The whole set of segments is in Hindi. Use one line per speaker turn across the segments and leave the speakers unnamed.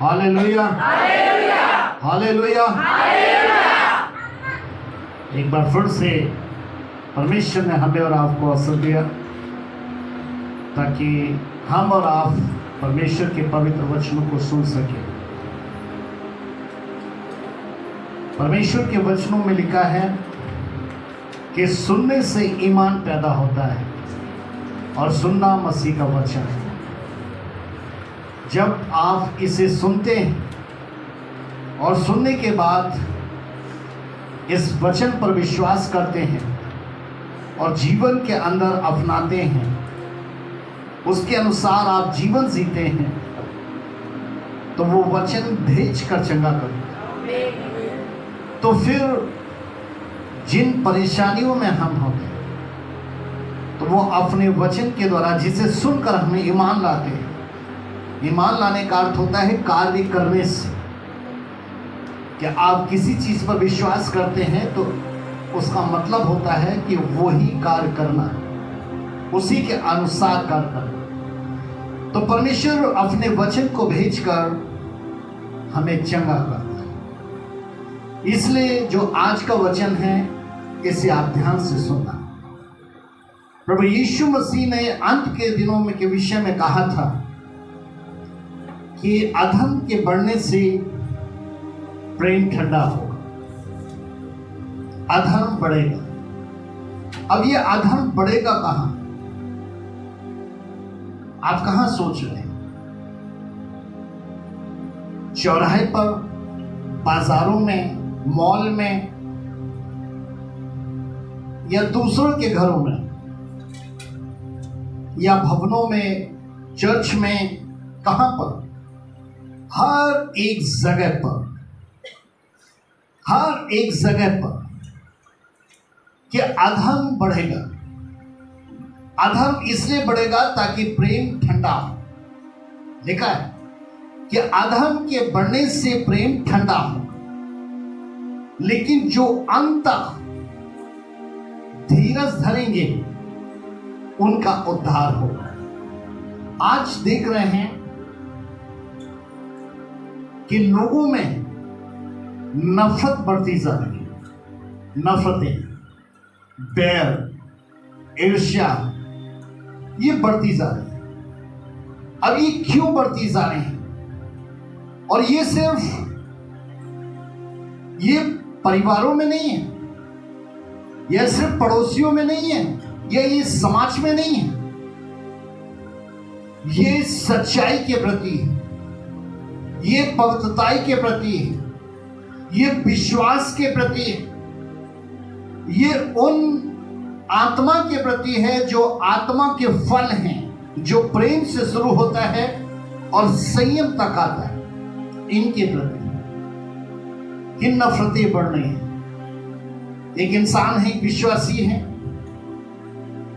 Hallelujah, hallelujah. एक बार फिर से परमेश्वर ने हमें और आपको अवसर दिया ताकि हम और आप परमेश्वर के पवित्र वचनों को सुन सकें। परमेश्वर के वचनों में लिखा है कि सुनने से ईमान पैदा होता है और सुनना मसीह का वचन है। जब आप इसे सुनते हैं और सुनने के बाद इस वचन पर विश्वास करते हैं और जीवन के अंदर अपनाते हैं, उसके अनुसार आप जीवन जीते हैं, तो वो वचन भेज कर चंगा करता है। तो फिर जिन परेशानियों में हम होते हैं, तो वो अपने वचन के द्वारा जिसे सुनकर हमें ईमान लाते हैं। ईमान लाने का अर्थ होता है कार्य करने से। कि आप किसी चीज पर विश्वास करते हैं तो उसका मतलब होता है कि वही कार्य करना, उसी के अनुसार कार्य करना। तो परमेश्वर अपने वचन को भेजकर हमें चंगा करता है। इसलिए जो आज का वचन है, इसे आप ध्यान से सुनना। प्रभु यीशु मसीह ने अंत के दिनों में के विषय में कहा था कि अधर्म के बढ़ने से प्रेम ठंडा होगा, अधर्म बढ़ेगा। अब ये अधर्म बढ़ेगा कहां? आप कहां सोच रहे हैं? चौराहे पर, बाजारों में, मॉल में या दूसरों के घरों में या भवनों में, चर्च में, कहां पर? हर एक जगह पर, हर एक जगह पर कि अधर्म बढ़ेगा। अधर्म इसलिए बढ़ेगा ताकि प्रेम ठंडा हो। लिखा है कि अधर्म के बढ़ने से प्रेम ठंडा हो, लेकिन जो अंत तक धीरज धरेंगे उनका उद्धार होगा। आज देख रहे हैं कि लोगों में नफरत बढ़ती जा रही है। नफरतें, बैर, ईर्ष्या, ये बढ़ती जा रही है। अब ये क्यों बढ़ती जा रही है? और ये सिर्फ ये परिवारों में नहीं है, यह सिर्फ पड़ोसियों में नहीं है, ये समाज में नहीं है, ये सच्चाई के प्रति है, ये पवित्रताई के प्रति है, ये विश्वास के प्रति है, ये उन आत्मा के प्रति है जो आत्मा के फल हैं, जो प्रेम से शुरू होता है और संयम तक आता है। इनके प्रति इन नफरतें बढ़ रही हैं। एक इंसान है, एक विश्वासी है,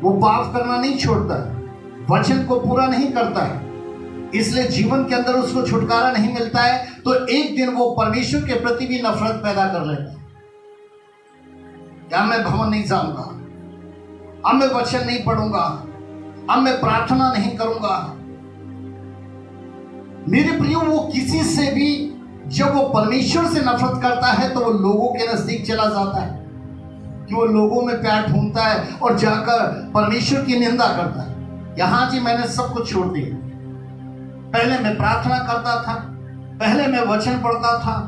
वो पाप करना नहीं छोड़ता है, वचन को पूरा नहीं करता है, इसलिए जीवन के अंदर उसको छुटकारा नहीं मिलता है। तो एक दिन वो परमेश्वर के प्रति भी नफरत पैदा कर लेता है। क्या मैं भवन नहीं जाऊंगा, अब मैं वचन नहीं पढ़ूंगा, अब मैं प्रार्थना नहीं करूंगा। मेरे प्रियो, वो किसी से भी जब वो परमेश्वर से नफरत करता है तो वो लोगों के नजदीक चला जाता है, कि वो लोगों में प्यार ढूंढता है और जाकर परमेश्वर की निंदा करता है। यहां जी मैंने सब कुछ छोड़ दिया, पहले मैं प्रार्थना करता था, पहले मैं वचन पढ़ता था,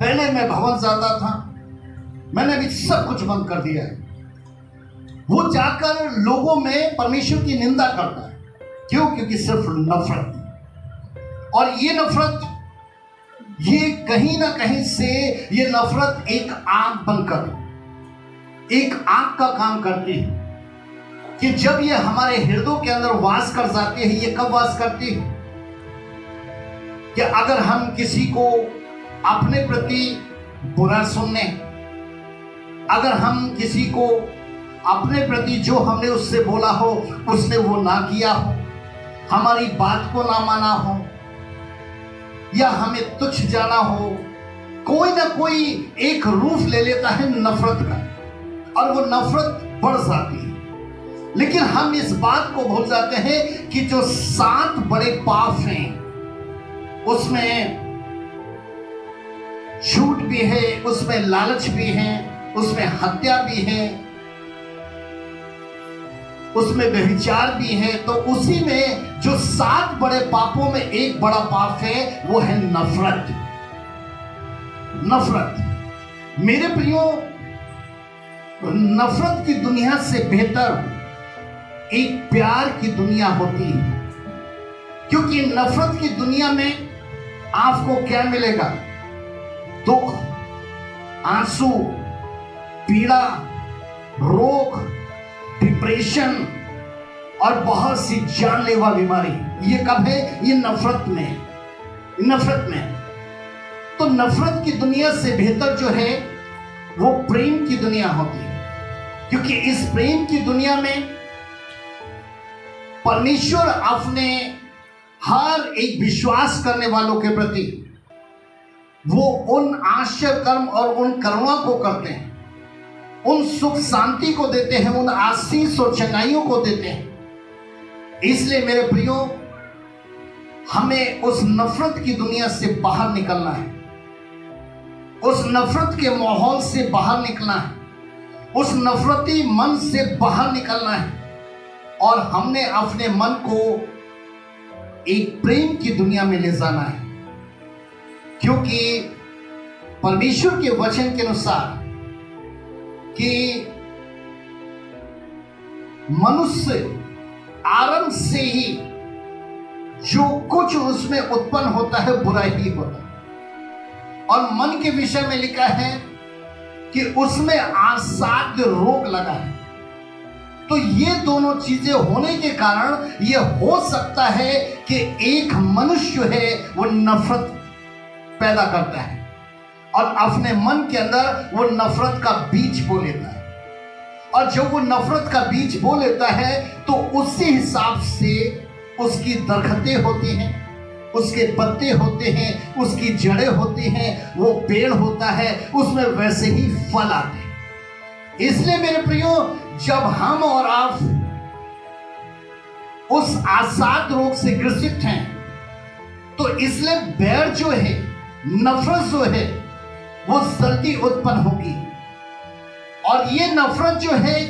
पहले मैं भवन जाता था, मैंने भी सब कुछ बंद कर दिया है। वो जाकर लोगों में परमेश्वर की निंदा करता है। क्यों? क्योंकि सिर्फ नफरत। और ये नफरत, ये कहीं ना कहीं से ये नफरत एक आग बनकर एक आग का काम करती है कि जब ये हमारे हृदय के अंदर वास कर जाती है। ये कब वास करती है? कि अगर हम किसी को अपने प्रति बुरा सुनने, अगर हम किसी को अपने प्रति जो हमने उससे बोला हो उसने वो ना किया हो, हमारी बात को ना माना हो, या हमें तुच्छ जाना हो, कोई ना कोई एक रूप ले लेता है नफरत का, और वो नफरत बढ़ जाती है। लेकिन हम इस बात को भूल जाते हैं कि जो 7 बड़े पाप हैं उसमें झूठ भी है, उसमें लालच भी है, उसमें हत्या भी है, उसमें व्यभिचार भी है। तो उसी में जो 7 बड़े पापों में एक बड़ा पाप है, वो है नफरत। नफरत मेरे प्रियो, नफरत की दुनिया से बेहतर एक प्यार की दुनिया होती है, क्योंकि नफरत की दुनिया में आपको क्या मिलेगा? दुख, आंसू, पीड़ा, रोग, डिप्रेशन और बहुत सी जानलेवा बीमारी। ये कब है? ये नफरत में है। नफरत में। तो नफरत की दुनिया से बेहतर जो है वो प्रेम की दुनिया होती है, क्योंकि इस प्रेम की दुनिया में परमेश्वर अपने हर एक विश्वास करने वालों के प्रति वो उन आश्चर्य कर्म और उन करुणा को करते हैं, उन सुख शांति को देते हैं, उन आशीष और चंगाइयों को देते हैं। इसलिए मेरे प्रियो, हमें उस नफरत की दुनिया से बाहर निकलना है, उस नफरत के माहौल से बाहर निकलना है, उस नफरती मन से बाहर निकलना है, और हमने अपने मन को एक प्रेम की दुनिया में ले जाना है। क्योंकि परमेश्वर के वचन के अनुसार कि मनुष्य आरंभ से ही जो कुछ उसमें उत्पन्न होता है बुरा ही होता है, और मन के विषय में लिखा है कि उसमें असाध्य रोग लगा है। तो ये दोनों चीजें होने के कारण ये हो सकता है कि एक मनुष्य है वो नफरत पैदा करता है और अपने मन के अंदर वो नफरत का बीज बो लेता है, और जब वो नफरत का बीज बो लेता है तो उसी हिसाब से उसकी दरख्तें होती हैं, उसके पत्ते होते हैं, उसकी जड़ें होती हैं, वो पेड़ होता है, उसमें वैसे ही फल आते हैं। इसलिए मेरे प्रियो, जब हम और आप उस असाध्य रोग से ग्रसित हैं, तो इसलिए बैर जो है, नफरत जो है, वो जल्दी उत्पन्न होगी। और ये नफरत जो है,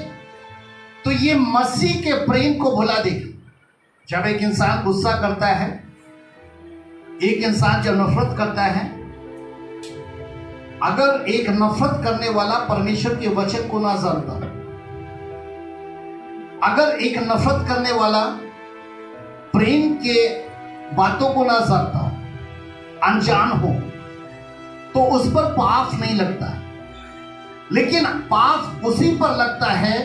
तो ये मसीह के प्रेम को भुला देगी। जब एक इंसान गुस्सा करता है, एक इंसान जब नफरत करता है, अगर एक नफरत करने वाला परमेश्वर के वचन को ना जानता, अगर एक नफरत करने वाला प्रेम के बातों को ना जानता, अनजान हो, तो उस पर पाप नहीं लगता। लेकिन पाप उसी पर लगता है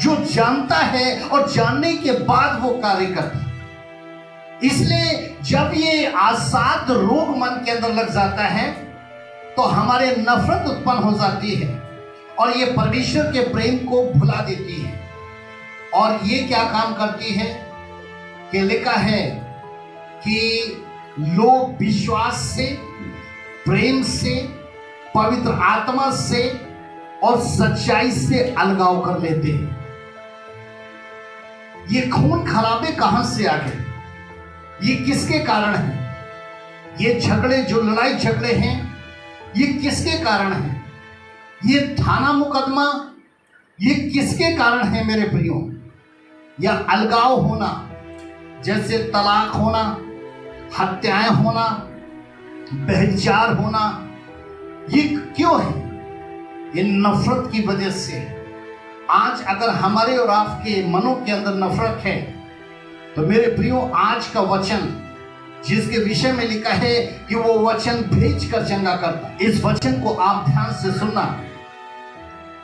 जो जानता है और जानने के बाद वो कार्य करता है। इसलिए जब ये असाध्य रोग मन के अंदर लग जाता है तो हमारे नफरत उत्पन्न हो जाती है, और ये परमेश्वर के प्रेम को भुला देती है। और ये क्या काम करती है कि लिखा है कि लोग विश्वास से, प्रेम से, पवित्र आत्मा से और सच्चाई से अलगाव कर लेते हैं। ये खून खराबे कहां से आ गए? ये किसके कारण है? ये झगड़े, जो लड़ाई झगड़े हैं, ये किसके कारण है? ये थाना मुकदमा, ये किसके कारण है मेरे प्रियो? या अलगाव होना, जैसे तलाक होना, हत्याएं होना, व्यभिचार होना, ये क्यों है? ये नफरत की वजह से। आज अगर हमारे और आपके मनों के अंदर नफरत है, तो मेरे प्रियो, आज का वचन जिसके विषय में लिखा है कि वो वचन भेज कर चंगा करता, इस वचन को आप ध्यान से सुनना,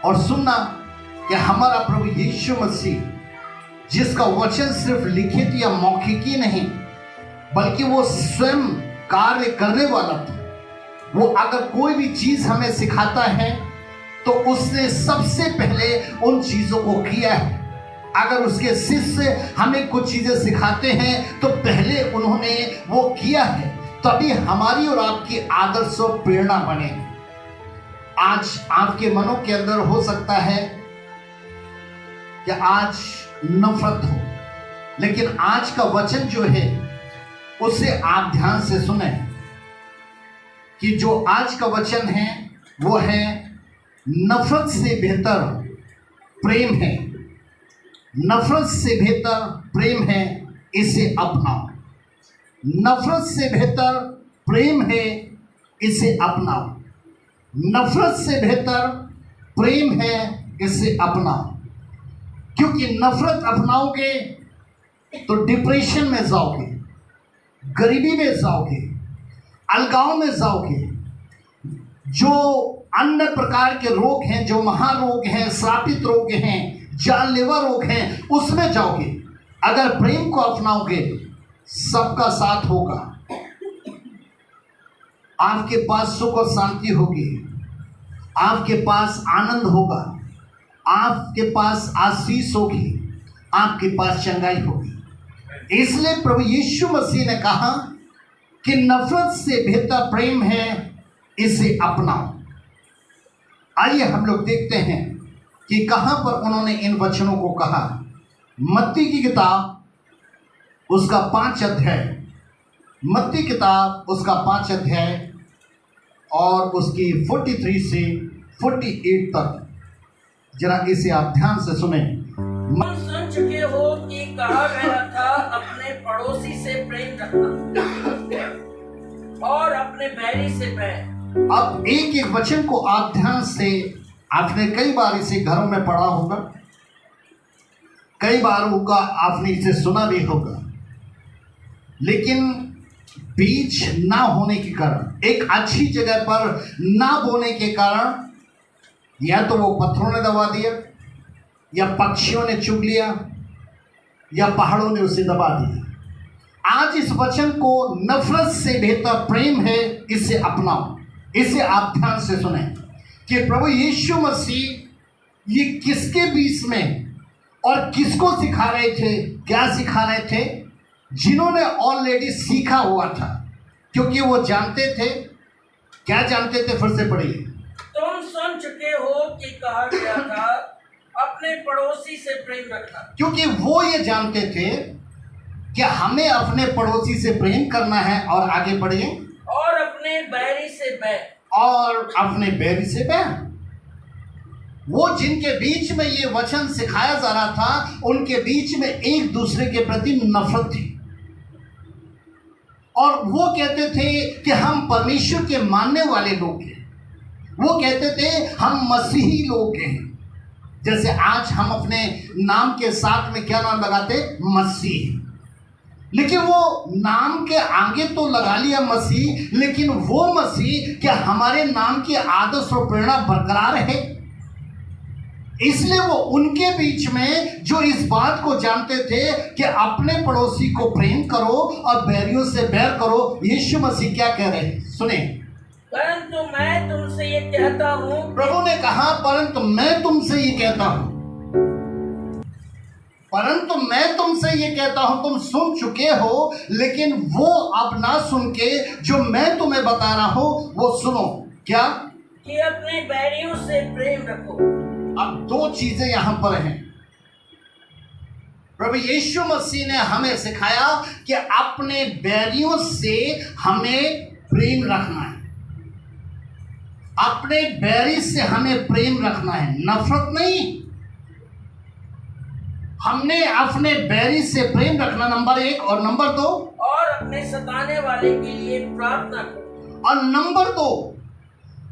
और सुनना कि हमारा प्रभु यीशु मसीह, जिसका वचन सिर्फ लिखित या मौखिक ही नहीं, बल्कि वो स्वयं कार्य करने वाला था। वो अगर कोई भी चीज हमें सिखाता है तो उसने सबसे पहले उन चीजों को किया है। अगर उसके शिष्य हमें कुछ चीजें सिखाते हैं तो पहले उन्होंने वो किया है, तभी हमारी और आपकी आदर्श और प्रेरणा बने। आज आपके मनों के अंदर हो सकता है कि आज नफरत हो, लेकिन आज का वचन जो है उसे आप ध्यान से सुने। कि जो आज का वचन है वो है नफरत से बेहतर प्रेम है। नफरत से बेहतर प्रेम है, इसे अपनाओ। नफरत से बेहतर प्रेम है, इसे अपनाओ। नफरत से बेहतर प्रेम है, इसे अपनाओ। क्योंकि नफरत अपनाओगे तो डिप्रेशन में जाओगे, गरीबी में जाओगे, अलगाव में जाओगे। जो अन्य प्रकार के रोग हैं, जो महारोग हैं, श्रापित रोग हैं, जानलेवा रोग हैं, उसमें जाओगे। अगर प्रेम को अपनाओगे सबका साथ होगा, आपके पास सुख और शांति होगी, आपके पास आनंद होगा, आपके पास आशीष होगी, आपके पास चंगाई होगी। इसलिए प्रभु यीशु मसीह ने कहा कि नफरत से बेहतर प्रेम है, इसे अपनाओ। आइए हम लोग देखते हैं कि कहां पर उन्होंने इन वचनों को कहा। मत्ती की किताब उसका 5 अध्याय, मत्ती किताब उसका 5 अध्याय और उसकी 43 से 48 तक, जरा इसे आप ध्यान से सुने।
सुन चुके हो कि कहा गया था अपने पड़ोसी से प्रेम रखना और अपने बैरी से बैर।
अब एक एक वचन को आप ध्यान से, आपने कई बार इसे घरों में पढ़ा होगा, कई बार होगा आपने इसे सुना भी होगा, लेकिन बीज ना होने के कारण, एक अच्छी जगह पर ना बोने के कारण, या तो वो पत्थरों ने दबा दिया, या पक्षियों ने चुग लिया, या पहाड़ों ने उसे दबा दिया। आज इस वचन को नफरत से बेहतर प्रेम है, इसे अपनाओ। इसे आप ध्यान से सुने कि प्रभु यीशु मसीह ये किसके बीच में और किसको सिखा रहे थे, क्या सिखा रहे थे? जिन्होंने ऑलरेडी सीखा हुआ था, क्योंकि वो जानते थे। क्या जानते थे? फिर से पढ़िए।
तुम सुन चुके हो कि कहा गया था अपने पड़ोसी से प्रेम रखना।
क्योंकि वो ये जानते थे कि हमें अपने पड़ोसी से प्रेम करना है। और आगे बढ़िए।
और अपने बैरी से बैर।
और अपने बैरी से बैर। वो जिनके बीच में ये वचन सिखाया जा रहा था, उनके बीच में एक दूसरे के प्रति नफरत थी। और वो कहते थे कि हम परमेश्वर के मानने वाले लोग हैं। वो कहते थे हम मसीही लोग हैं। जैसे आज हम अपने नाम के साथ में क्या नाम लगाते? मसीह। लेकिन वो नाम के आगे तो लगा लिया मसीह, लेकिन वो मसीह क्या हमारे नाम की आदर्श और प्रेरणा बरकरार है? इसलिए वो उनके बीच में जो इस बात को जानते थे कि अपने पड़ोसी को प्रेम करो और बैरियों से बैर करो, यीशु मसीह क्या कह रहे हैं? सुने।
परंतु मैं तुमसे ये कहता हूँ,
प्रभु ने कहा परंतु मैं तुमसे ये कहता हूँ, परंतु मैं तुमसे ये कहता हूं, तुम सुन चुके हो, लेकिन वो अब ना सुन के जो मैं तुम्हें बता रहा हूं वो सुनो। क्या?
कि अपने बैरियों से प्रेम रखो।
अब 2 चीजें यहां पर हैं। प्रभु यीशु मसीह ने हमें सिखाया कि अपने बैरियों से हमें प्रेम रखना है। अपने बैरी से हमें प्रेम रखना है, नफरत नहीं। हमने अपने बैरी से प्रेम रखना, नंबर 1। और नंबर 2,
और अपने सताने वाले के लिए प्रार्थना करो।
और नंबर 2,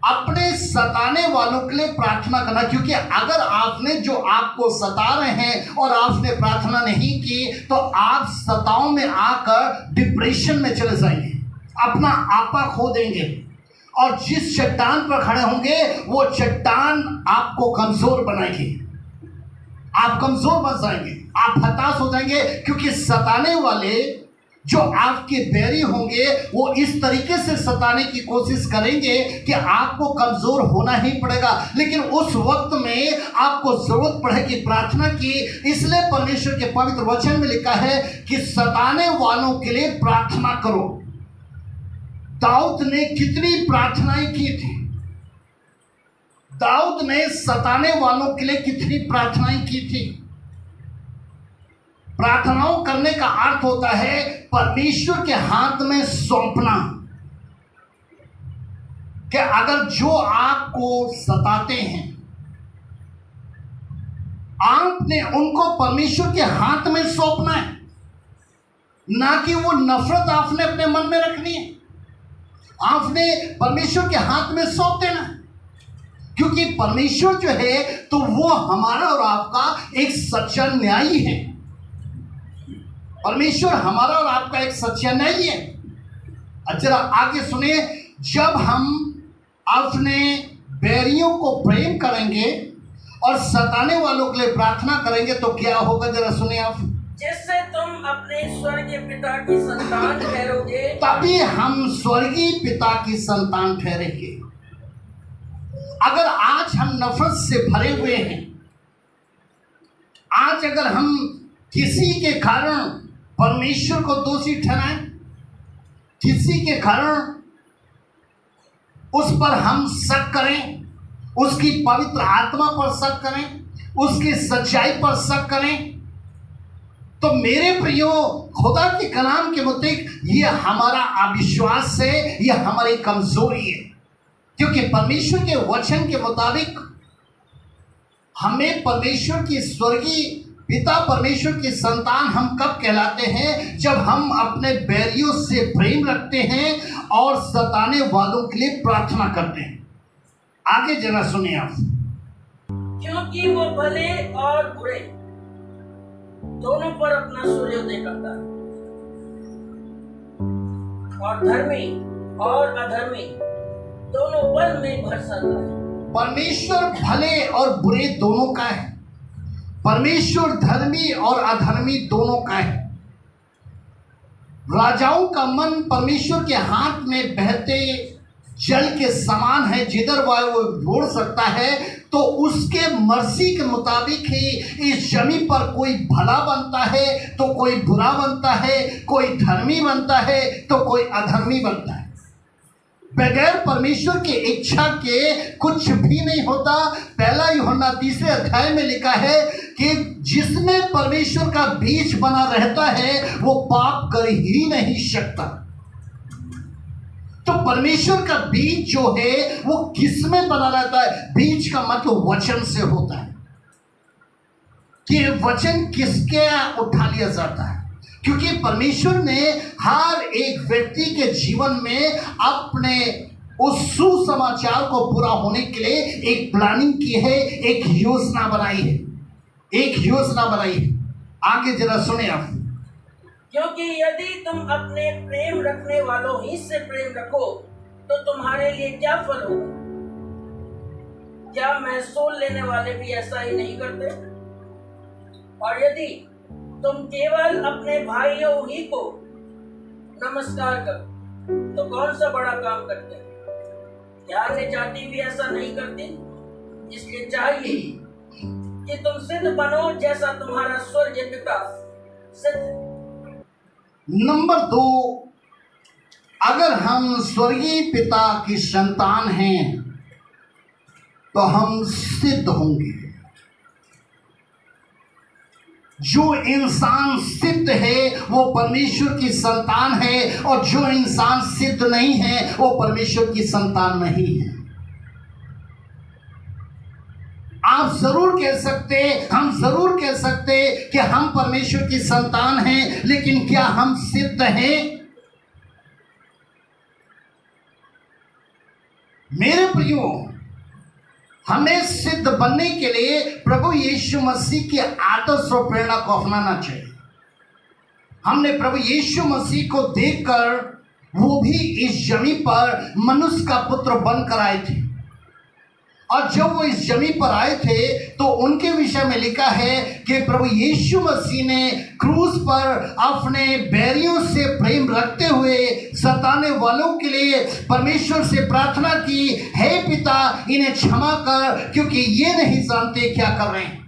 अपने सताने वालों के लिए प्रार्थना करना। क्योंकि अगर आपने जो आपको सता रहे हैं और आपने प्रार्थना नहीं की, तो आप सताओं में आकर डिप्रेशन में चले जाएंगे, अपना आपा खो देंगे, और जिस चट्टान पर खड़े होंगे वो चट्टान आपको कमजोर बनाएगी। आप कमजोर बन जाएंगे, आप हताश हो जाएंगे। क्योंकि सताने वाले जो आपके बैरी होंगे वो इस तरीके से सताने की कोशिश करेंगे कि आपको कमजोर होना ही पड़ेगा। लेकिन उस वक्त में आपको जरूरत पड़ेगी प्रार्थना की। इसलिए परमेश्वर के पवित्र वचन में लिखा है कि सताने वालों के लिए प्रार्थना करो। दाऊद ने कितनी प्रार्थनाएं की थी? दाऊद ने सताने वालों के लिए कितनी प्रार्थनाएं की थी? प्रार्थनाओं करने का अर्थ होता है परमेश्वर के हाथ में सौंपना। कि अगर जो आपको सताते हैं, आपने उनको परमेश्वर के हाथ में सौंपना है, ना कि वो नफरत आपने अपने मन में रखनी है। आपने परमेश्वर के हाथ में सौंप देना, क्योंकि परमेश्वर जो है तो वो हमारा और आपका एक सच्चा न्यायी है। परमेश्वर हमारा और आपका एक सच्चा न्यायी है। जरा आगे सुनिए, जब हम अपने बैरियों को प्रेम करेंगे और सताने वालों के लिए प्रार्थना करेंगे तो क्या होगा, जरा सुनिए आप।
जिससे तुम अपने स्वर्गीय पिता की संतान ठहरोगे,
तभी हम स्वर्गीय पिता की संतान ठहरेंगे। अगर आज हम नफरत से भरे हुए हैं, आज अगर हम किसी के कारण परमेश्वर को दोषी ठहराएं, किसी के कारण उस पर हम शक करें, उसकी पवित्र आत्मा पर शक करें, उसकी सच्चाई पर शक करें, तो मेरे प्रियो, खुदा के कलाम के मुताबिक ये हमारा अविश्वास है, ये हमारी कमजोरी है। क्योंकि परमेश्वर के वचन के मुताबिक हमें परमेश्वर की स्वर्गीय पिता, परमेश्वर की संतान हम कब कहलाते हैं, जब हम अपने बैरियों से प्रेम रखते हैं और सताने वालों के लिए प्रार्थना करते हैं। आगे जरा सुनिए आप।
क्योंकि वो भले और बुरे दोनों पर अपना सूर्योदय करता है, और धर्मी और अधर्मी दोनों पल में भर सकता है।
परमेश्वर भले और बुरे दोनों का है। परमेश्वर धर्मी और अधर्मी दोनों का है। राजाओं का मन परमेश्वर के हाथ में बहते जल के समान है, जिधर वह वो जोड़ सकता है तो उसके मर्जी के मुताबिक ही इस जमीन पर कोई भला बनता है तो कोई बुरा बनता है, कोई धर्मी बनता है तो कोई अधर्मी बनता है। बगैर परमेश्वर की इच्छा के कुछ भी नहीं होता। पहला यूहन्ना 3 अध्याय में लिखा है कि जिसमें परमेश्वर का बीज बना रहता है वो पाप कर ही नहीं सकता। तो परमेश्वर का बीज जो है वो किसमें बना रहता है? बीज का मतलब वचन से होता है कि वचन किसके उठा लिया जाता है, क्योंकि परमेश्वर ने हर एक व्यक्ति के जीवन में अपने उस सुसमाचार को पूरा होने के लिए एक प्लानिंग की है, एक योजना बनाई है, एक योजना बनाई है। आगे जरा सुने आप।
क्योंकि यदि तुम अपने प्रेम रखने वालों ही से प्रेम रखो तो तुम्हारे लिए क्या फल होगा? क्या महसूल लेने वाले भी ऐसा ही नहीं करते? और यदि तुम केवल अपने भाइयों ही को नमस्कार करो तो कौन सा बड़ा काम करते हैं? क्या अन्य जाति भी ऐसा नहीं करती? इसलिए चाहिए कि तुम सिद्ध बनो जैसा तुम्हारा स्वर्गीय पिता सिद्ध।
नंबर 2, अगर हम स्वर्गीय पिता की संतान हैं तो हम सिद्ध होंगे। जो इंसान सिद्ध है वो परमेश्वर की संतान है, और जो इंसान सिद्ध नहीं है वो परमेश्वर की संतान नहीं है। आप जरूर कह सकते, हम जरूर कह सकते कि हम परमेश्वर की संतान हैं, लेकिन क्या हम सिद्ध हैं? मेरे प्रियो, हमें सिद्ध बनने के लिए प्रभु यीशु मसीह के आदर्श और प्रेरणा को अपनाना चाहिए। हमने प्रभु यीशु मसीह को देखकर, वो भी इस जमीन पर मनुष्य का पुत्र बनकर आए थे, और जब वो इस जमीन पर आए थे तो उनके विषय में लिखा है कि प्रभु यीशु मसीह ने क्रूस पर अपने बैरियों से प्रेम रखते हुए सताने वालों के लिए परमेश्वर से प्रार्थना की, हे पिता इन्हें क्षमा कर, क्योंकि ये नहीं जानते क्या कर रहे हैं।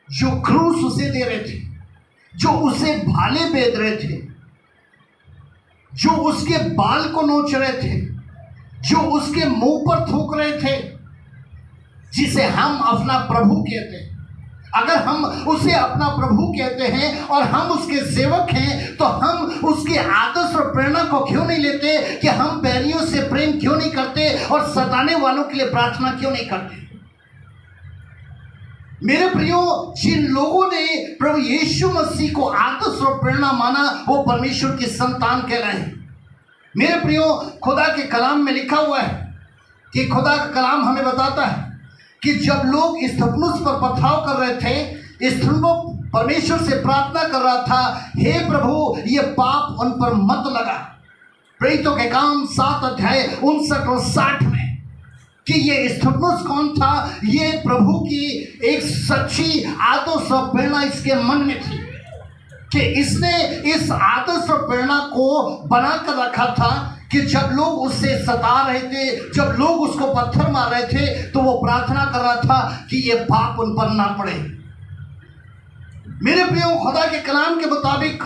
जो क्रूस उसे दे रहे थे, जो उसे भाले बेच रहे थे, जो उसके बाल को नोच रहे थे, जो उसके मुंह पर थूक रहे थे, जिसे हम अपना प्रभु कहते हैं, अगर हम उसे अपना प्रभु कहते हैं और हम उसके सेवक हैं, तो हम उसके आदर्श और प्रेरणा को क्यों नहीं लेते कि हम बैरियों से प्रेम क्यों नहीं करते और सताने वालों के लिए प्रार्थना क्यों नहीं करते। मेरे प्रियो, जिन लोगों ने प्रभु यीशु मसीह को आदर्श और प्रेरणा माना वो परमेश्वर की संतान कहलाए। मेरे प्रियो, खुदा के कलाम में लिखा हुआ है कि खुदा का कलाम हमें बताता है कि जब लोग स्तिफनुस पर पथराव कर रहे थे, स्तिफनुस परमेश्वर से प्रार्थना कर रहा था, हे प्रभु ये पाप उन पर मत लगा। प्रेरितों के काम 7 अध्याय 59 और 60 में कि ये स्तिफनुस कौन था, ये प्रभु की एक सच्ची आदर्श और प्रेरणा इसके मन में थी कि इसने इस आदर्श और प्रेरणा को बना कर रखा था कि जब लोग उससे सता रहे थे, जब लोग उसको पत्थर मार रहे थे, तो वो प्रार्थना कर रहा था कि ये पाप उन पर ना पड़े। मेरे प्रियो, खुदा के कलाम के मुताबिक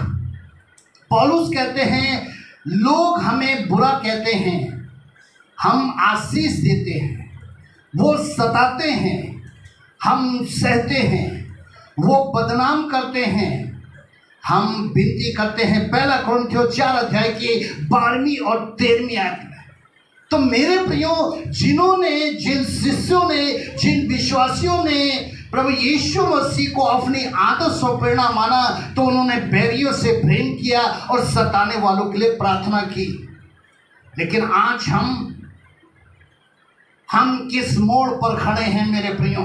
पौलुस कहते हैं, लोग हमें बुरा कहते हैं, हम आशीष देते हैं, वो सताते हैं, हम सहते हैं, वो बदनाम करते हैं, हम विनती करते हैं। 1 कुरिन्थियों 4 अध्याय की 12वीं और 13वीं आयत में। तो मेरे प्रियो, जिन शिष्यों ने, जिन विश्वासियों ने प्रभु यीशु मसीह को अपनी आदर्श और प्रेरणा माना, तो उन्होंने बैरियों से प्रेम किया और सताने वालों के लिए प्रार्थना की। लेकिन आज हम किस मोड़ पर खड़े हैं मेरे प्रियो?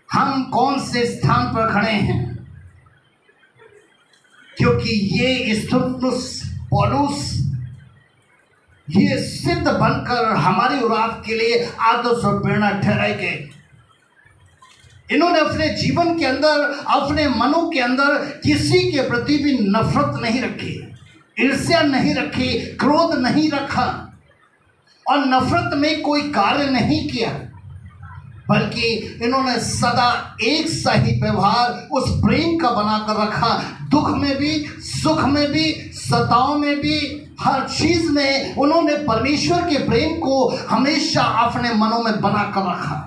हम कौन से स्थान पर खड़े हैं? क्योंकि ये स्तिफनुस, पौलुस, ये सिद्ध बनकर हमारी और आपके लिए आदर्श और प्रेरणा ठहराए गए। इन्होंने अपने जीवन के अंदर, अपने मनों के अंदर किसी के प्रति भी नफरत नहीं रखी, ईर्ष्या नहीं रखी, क्रोध नहीं रखा और नफरत में कोई कार्य नहीं किया, बल्कि इन्होंने सदा एक सा ही व्यवहार उस प्रेम का बनाकर रखा। दुख में भी, सुख में भी, सताओं में भी, हर चीज में उन्होंने परमेश्वर के प्रेम को हमेशा अपने मनों में बनाकर रखा।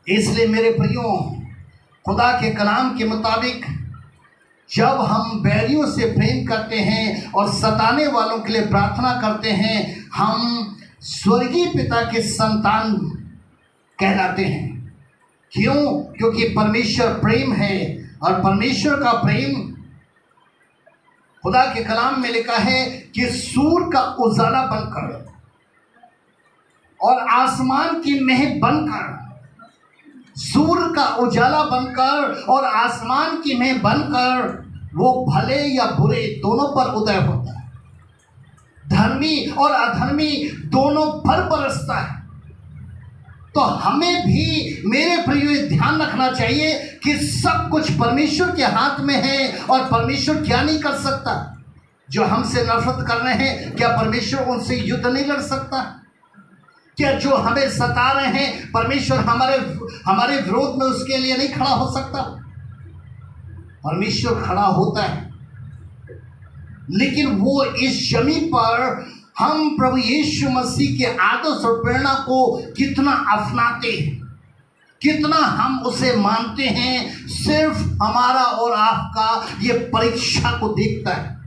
इसलिए मेरे प्रियो, खुदा के कलाम के मुताबिक जब हम बैरियों से प्रेम करते हैं और सताने वालों के लिए प्रार्थना करते हैं, हम स्वर्गीय पिता के संतान कहलाते हैं। क्यों? क्योंकि परमेश्वर प्रेम है और परमेश्वर का प्रेम, खुदा के कलाम में लिखा है कि सूर्य का उजाला बनकर और आसमान की मेह बनकर, सूर्य का उजाला बनकर और आसमान की मेह बनकर वो भले या बुरे दोनों पर उदय होता है, धर्मी और अधर्मी दोनों पर बरसता है। तो हमें भी मेरे प्रिय ध्यान रखना चाहिए कि सब कुछ परमेश्वर के हाथ में है और परमेश्वर क्या नहीं कर सकता। जो हमसे नफरत कर रहे हैं, क्या परमेश्वर उनसे युद्ध नहीं लड़ सकता? क्या जो हमें सता रहे हैं, परमेश्वर हमारे विरोध में उसके लिए नहीं खड़ा हो सकता? परमेश्वर खड़ा होता है। लेकिन वो इस जमीन पर हम प्रभु यीशु मसीह के आदर्श और प्रेरणा को कितना अपनाते हैं, कितना हम उसे मानते हैं, सिर्फ हमारा और आपका ये परीक्षा को देखता है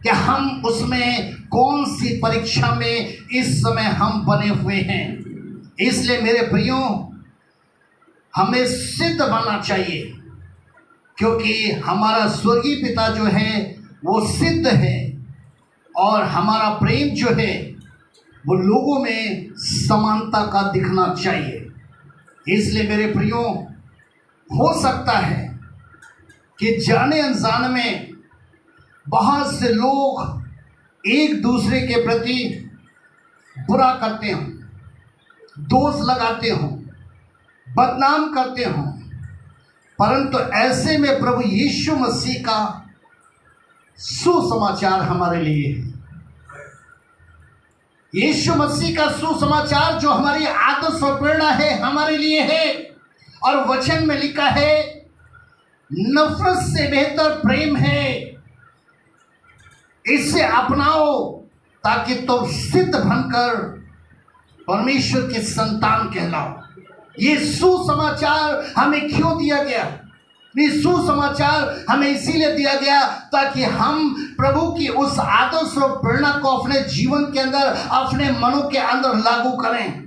कि हम उसमें कौन सी परीक्षा में इस समय हम बने हुए हैं। इसलिए मेरे प्रियो, हमें सिद्ध बनना चाहिए, क्योंकि हमारा स्वर्गीय पिता जो है वो सिद्ध है और हमारा प्रेम जो है वो लोगों में समानता का दिखना चाहिए। इसलिए मेरे प्रियो, हो सकता है कि जाने अनजाने में बहुत से लोग एक दूसरे के प्रति बुरा करते हों, दोष लगाते हों, बदनाम करते हों, परंतु ऐसे में प्रभु यीशु मसीह का सुसमाचार हमारे लिए है। यीशु मसीह का सुसमाचार जो हमारी आदर्श और प्रेरणा है, हमारे लिए है। और वचन में लिखा है, नफरत से बेहतर प्रेम है, इसे अपनाओ ताकि तुम सिद्ध बनकर परमेश्वर के संतान कहलाओ। ये सुसमाचार हमें क्यों दिया गया? ये सुसमाचार हमें इसीलिए दिया गया ताकि हम प्रभु की उस आदर्श और प्रेरणा को अपने जीवन के अंदर, अपने मनों के अंदर लागू करें,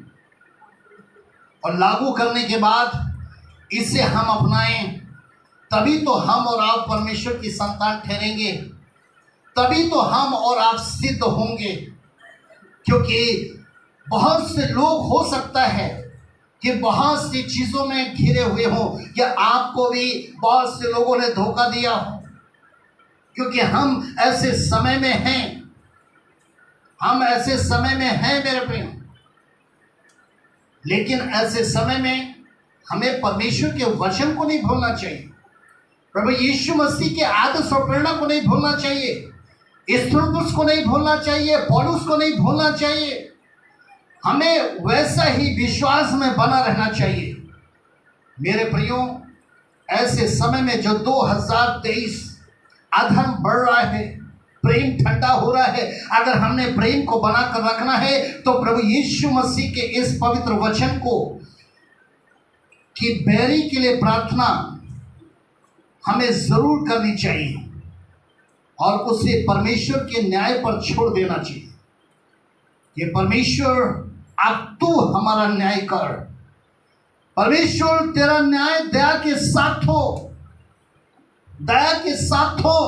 और लागू करने के बाद इसे हम अपनाएं। तभी तो हम और आप परमेश्वर की संतान ठहरेंगे, तभी तो हम और आप सिद्ध होंगे। क्योंकि बहुत से लोग, हो सकता है कि बहुत सी चीजों में घिरे हुए हों, या आपको भी बहुत से लोगों ने धोखा दिया हो, क्योंकि हम ऐसे समय में हैं, हम ऐसे समय में हैं मेरे प्रिय। लेकिन ऐसे समय में हमें परमेश्वर के वचन को नहीं भूलना चाहिए, प्रभु यीशु मसीह के आदर्श और प्रेरणा को नहीं भूलना चाहिए, स्थिफनुस को नहीं भूलना चाहिए, पौलुस को नहीं भूलना चाहिए। हमें वैसा ही विश्वास में बना रहना चाहिए मेरे प्रियो। ऐसे समय में जो 2023 अधर्म बढ़ रहा है, प्रेम ठंडा हो रहा है, अगर हमने प्रेम को बनाकर रखना है तो प्रभु यीशु मसीह के इस पवित्र वचन को कि बैरी के लिए प्रार्थना हमें जरूर करनी चाहिए, और उसे परमेश्वर के न्याय पर छोड़ देना चाहिए। ये परमेश्वर, अब तू हमारा न्याय कर। परमेश्वर तेरा न्याय दया के साथ हो, दया के साथ हो।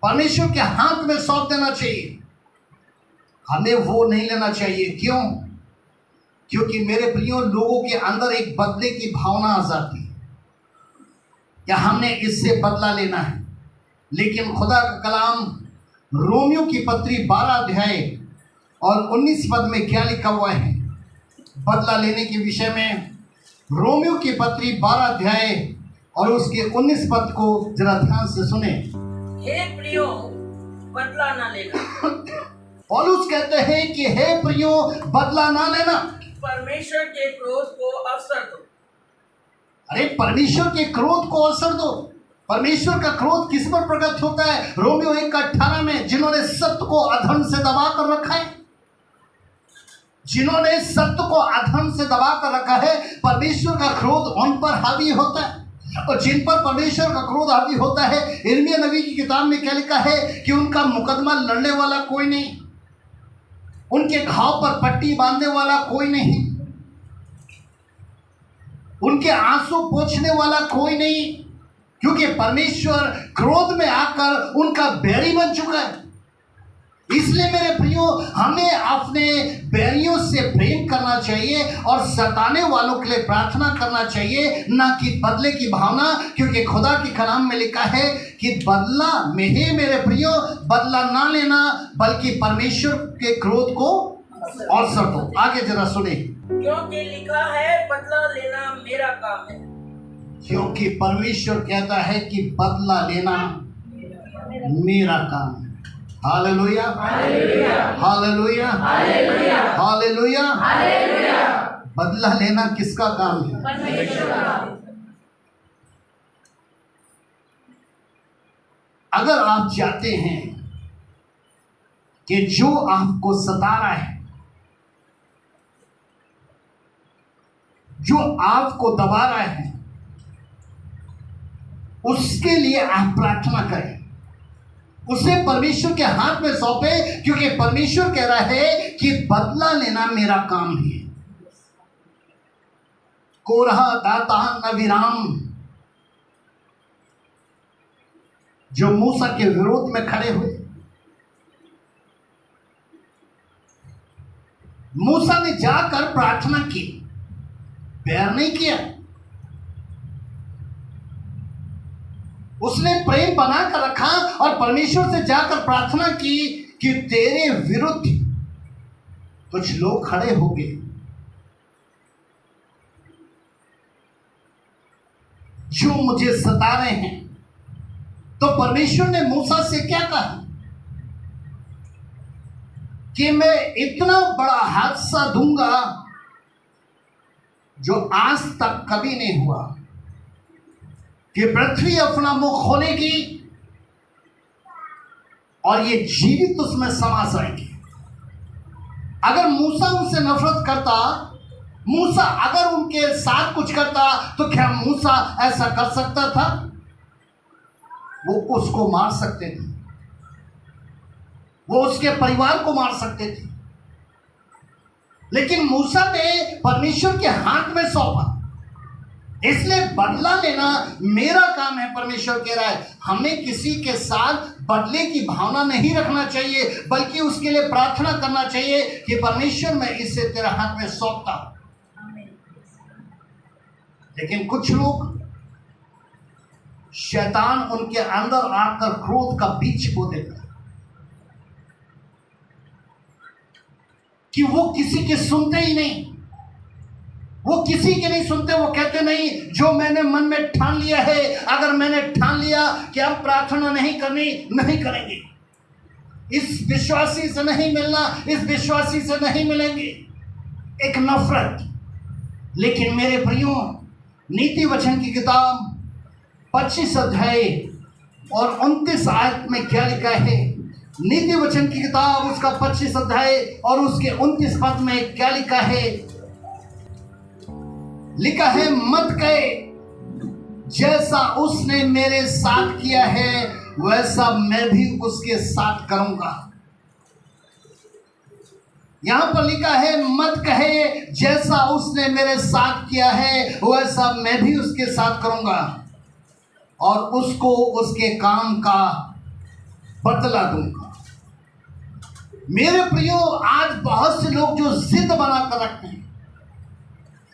परमेश्वर के हाथ में सौंप देना चाहिए, हमें वो नहीं लेना चाहिए। क्यों? क्योंकि मेरे प्रियो, लोगों के अंदर एक बदले की भावना आ जाती है, क्या हमने इससे बदला लेना है। लेकिन खुदा का कलाम रोमियो की पत्री 12 अध्याय और 19 पद में क्या लिखा हुआ है बदला लेने के विषय में? रोमियो की पत्री 12 अध्याय और उसके 19 पद को जरा ध्यान से सुने।
हे प्रियो, बदला ना लेना।
पौलुस कहते हैं कि हे प्रियो, बदला ना लेना,
परमेश्वर के क्रोध को अवसर दो।
अरे परमेश्वर के क्रोध को अवसर दो। परमेश्वर का क्रोध किस पर प्रकट होता है? रोमियो 1:18 में, जिन्होंने सत्य को अधर्म से दबा कर रखा है, जिन्होंने सत्य को अधर्म से दबा कर रखा है, परमेश्वर का क्रोध उन पर हावी होता है। और जिन पर परमेश्वर का क्रोध हावी होता है, यिर्मयाह नबी की किताब में क्या लिखा है कि उनका मुकदमा लड़ने वाला कोई नहीं, उनके घाव पर पट्टी बांधने वाला कोई नहीं, उनके आंसू पोंछने वाला कोई नहीं, क्योंकि परमेश्वर क्रोध में आकर उनका बैरी बन चुका है। इसलिए मेरे प्रियो, हमें अपने बैरियों से प्रेम करना चाहिए और सताने वालों के लिए प्रार्थना करना चाहिए, ना कि बदले की भावना। क्योंकि खुदा के कलाम में लिखा है कि बदला में ही मेरे प्रियो, बदला ना लेना, बल्कि परमेश्वर के क्रोध को अवसर दो। आगे जरा सुने।
क्योंकि लिखा है, बदला लेना मेरा काम है।
क्योंकि परमेश्वर कहता है कि बदला लेना मेरा काम है। Hallelujah, hallelujah, hallelujah, hallelujah. बदला लेना किसका काम है?
परमेश्वर का।
अगर आप चाहते हैं कि जो आपको सता रहा है, जो आपको दबा रहा है, उसके लिए आप प्रार्थना करें, उसे परमेश्वर के हाथ में सौंपे, क्योंकि परमेश्वर कह रहा है कि बदला लेना मेरा काम है। कोरह, दातान, अबीराम जो मूसा के विरोध में खड़े हुए, मूसा ने जाकर प्रार्थना की, प्यार नहीं किया, उसने प्रेम बना कर रखा और परमेश्वर से जाकर प्रार्थना की कि तेरे विरुद्ध कुछ लोग खड़े हो गए जो मुझे सता रहे हैं। तो परमेश्वर ने मूसा से क्या कहा कि मैं इतना बड़ा हादसा दूंगा जो आज तक कभी नहीं हुआ, कि पृथ्वी अपना मुंह खोलेगी और ये जीवित उसमें समा जाएंगे। अगर मूसा उनसे नफरत करता, मूसा अगर उनके साथ कुछ करता तो क्या मूसा ऐसा कर सकता था? वो उसको मार सकते थे, वो उसके परिवार को मार सकते थे, लेकिन मूसा ने परमेश्वर के हाथ में सौंपा। इसलिए बदला लेना मेरा काम है। परमेश्वर कह रहा है हमें किसी के साथ बदले की भावना नहीं रखना चाहिए, बल्कि उसके लिए प्रार्थना करना चाहिए कि परमेश्वर मैं इसे तेरे हाथ में सौंपता हूं। लेकिन कुछ लोग, शैतान उनके अंदर आकर क्रोध का बीज बो देता है कि वो किसी के सुनते ही नहीं, वो किसी के नहीं सुनते। वो कहते नहीं, जो मैंने मन में ठान लिया है, अगर मैंने ठान लिया कि हम प्रार्थना नहीं करनी, नहीं करेंगे, इस विश्वासी से नहीं मिलना, इस विश्वासी से नहीं मिलेंगे, एक नफरत। लेकिन मेरे प्रियो, नीति वचन की किताब 25 अध्याय और 29 आयत में क्या लिखा है? नीति वचन की किताब उसका 25 अध्याय और उसके 29 पद में क्या लिखा है? लिखा है, मत कहे जैसा उसने मेरे साथ किया है वैसा मैं भी उसके साथ करूंगा। यहां पर लिखा है, मत कहे जैसा उसने मेरे साथ किया है वैसा मैं भी उसके साथ करूंगा और उसको उसके काम का बदला दूंगा। मेरे प्रियो, आज बहुत से लोग जो जिद बनाकर रखते हैं,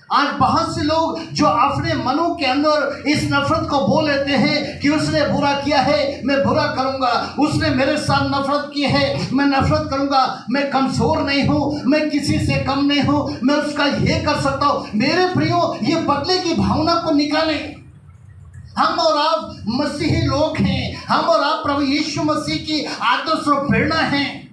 आज बहुत से लोग जो अपने मनों के अंदर इस नफरत को बोल लेते हैं कि उसने बुरा किया है, मैं बुरा करूंगा, उसने मेरे साथ नफरत की है, मैं नफरत करूंगा, मैं कमजोर नहीं हूं, मैं किसी से कम नहीं हूं, मैं उसका ये कर सकता हूं। मेरे प्रियो, ये बदले की भावना को निकालें। हम और आप मसीही लोग हैं, हम और आप प्रभु यीशु मसीह की आदर्श और प्रेरणा हैं।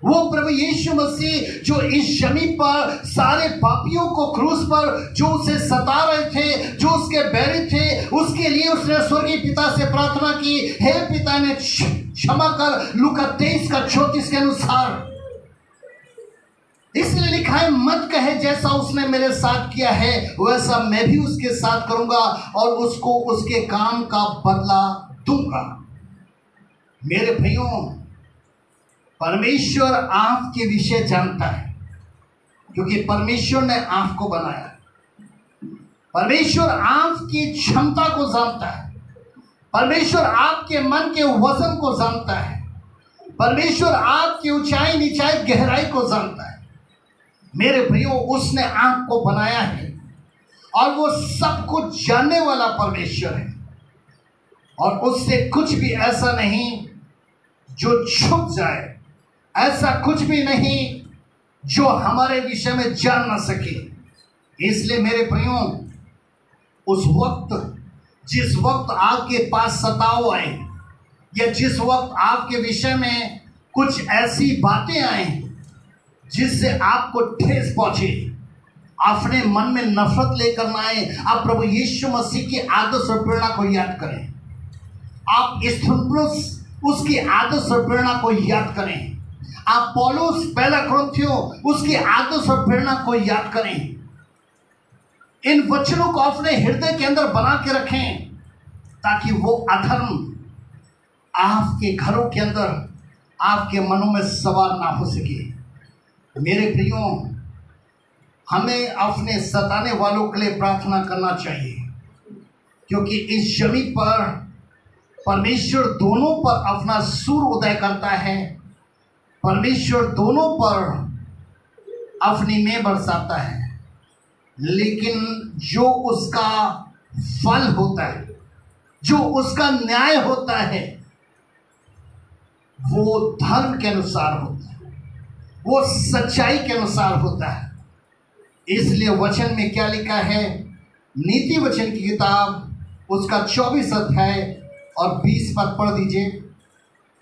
वो प्रभु यीशु मसीह जो इस जमीन पर सारे पापियों को क्रूस पर जो उसे सता रहे थे, जो उसके बैरी थे, उसके लिए उसने स्वर्गीय पिता से प्रार्थना की, हे पिता ने क्षमा कर, लूका 23 का 34 के अनुसार। इसलिए लिखा है, मत कहे जैसा उसने मेरे साथ किया है वैसा मैं भी उसके साथ करूंगा और उसको उसके काम का बदला दूंगा। मेरे भाइयों, परमेश्वर आपके विषय जानता है, क्योंकि परमेश्वर ने आपको बनाया। परमेश्वर आपकी क्षमता को जानता है, परमेश्वर आपके मन के वजन को जानता है, परमेश्वर आपकी ऊंचाई नीचाई गहराई को जानता है। मेरे प्रियो, उसने आपको बनाया है और वो सब कुछ जानने वाला परमेश्वर है और उससे कुछ भी ऐसा नहीं जो छुप जाए, ऐसा कुछ भी नहीं जो हमारे विषय में जान ना सके। इसलिए मेरे प्रियो, उस वक्त जिस वक्त आपके पास सताव आए या जिस वक्त आपके विषय में कुछ ऐसी बातें आए जिससे आपको ठेस पहुंचे, अपने मन में नफरत लेकर ना आए, आप प्रभु यीशु मसीह की आदर्श और प्रेरणा को याद करें। आप स्थिफनुस उसकी आदर्श और प्रेरणा को याद करें। आप पौलुस पहला कुरिन्थियों उसकी आदर्श और प्रेरणा को याद करें। इन वचनों को अपने हृदय के अंदर बना के रखें ताकि वो अधर्म आपके घरों के अंदर, आपके मनों में सवार ना हो सके। मेरे प्रियो, हमें अपने सताने वालों के लिए प्रार्थना करना चाहिए, क्योंकि इस जमीन पर परमेश्वर दोनों पर अपना सूर उदय करता है। परमेश्वर दोनों पर अपनी मेघ बरसाता है, लेकिन जो उसका फल होता है, जो उसका न्याय होता है, वो धर्म के अनुसार होता है, वो सच्चाई के अनुसार होता है। इसलिए वचन में क्या लिखा है? नीति वचन की किताब उसका 24 अध्याय और 20 पद पढ़ दीजिए।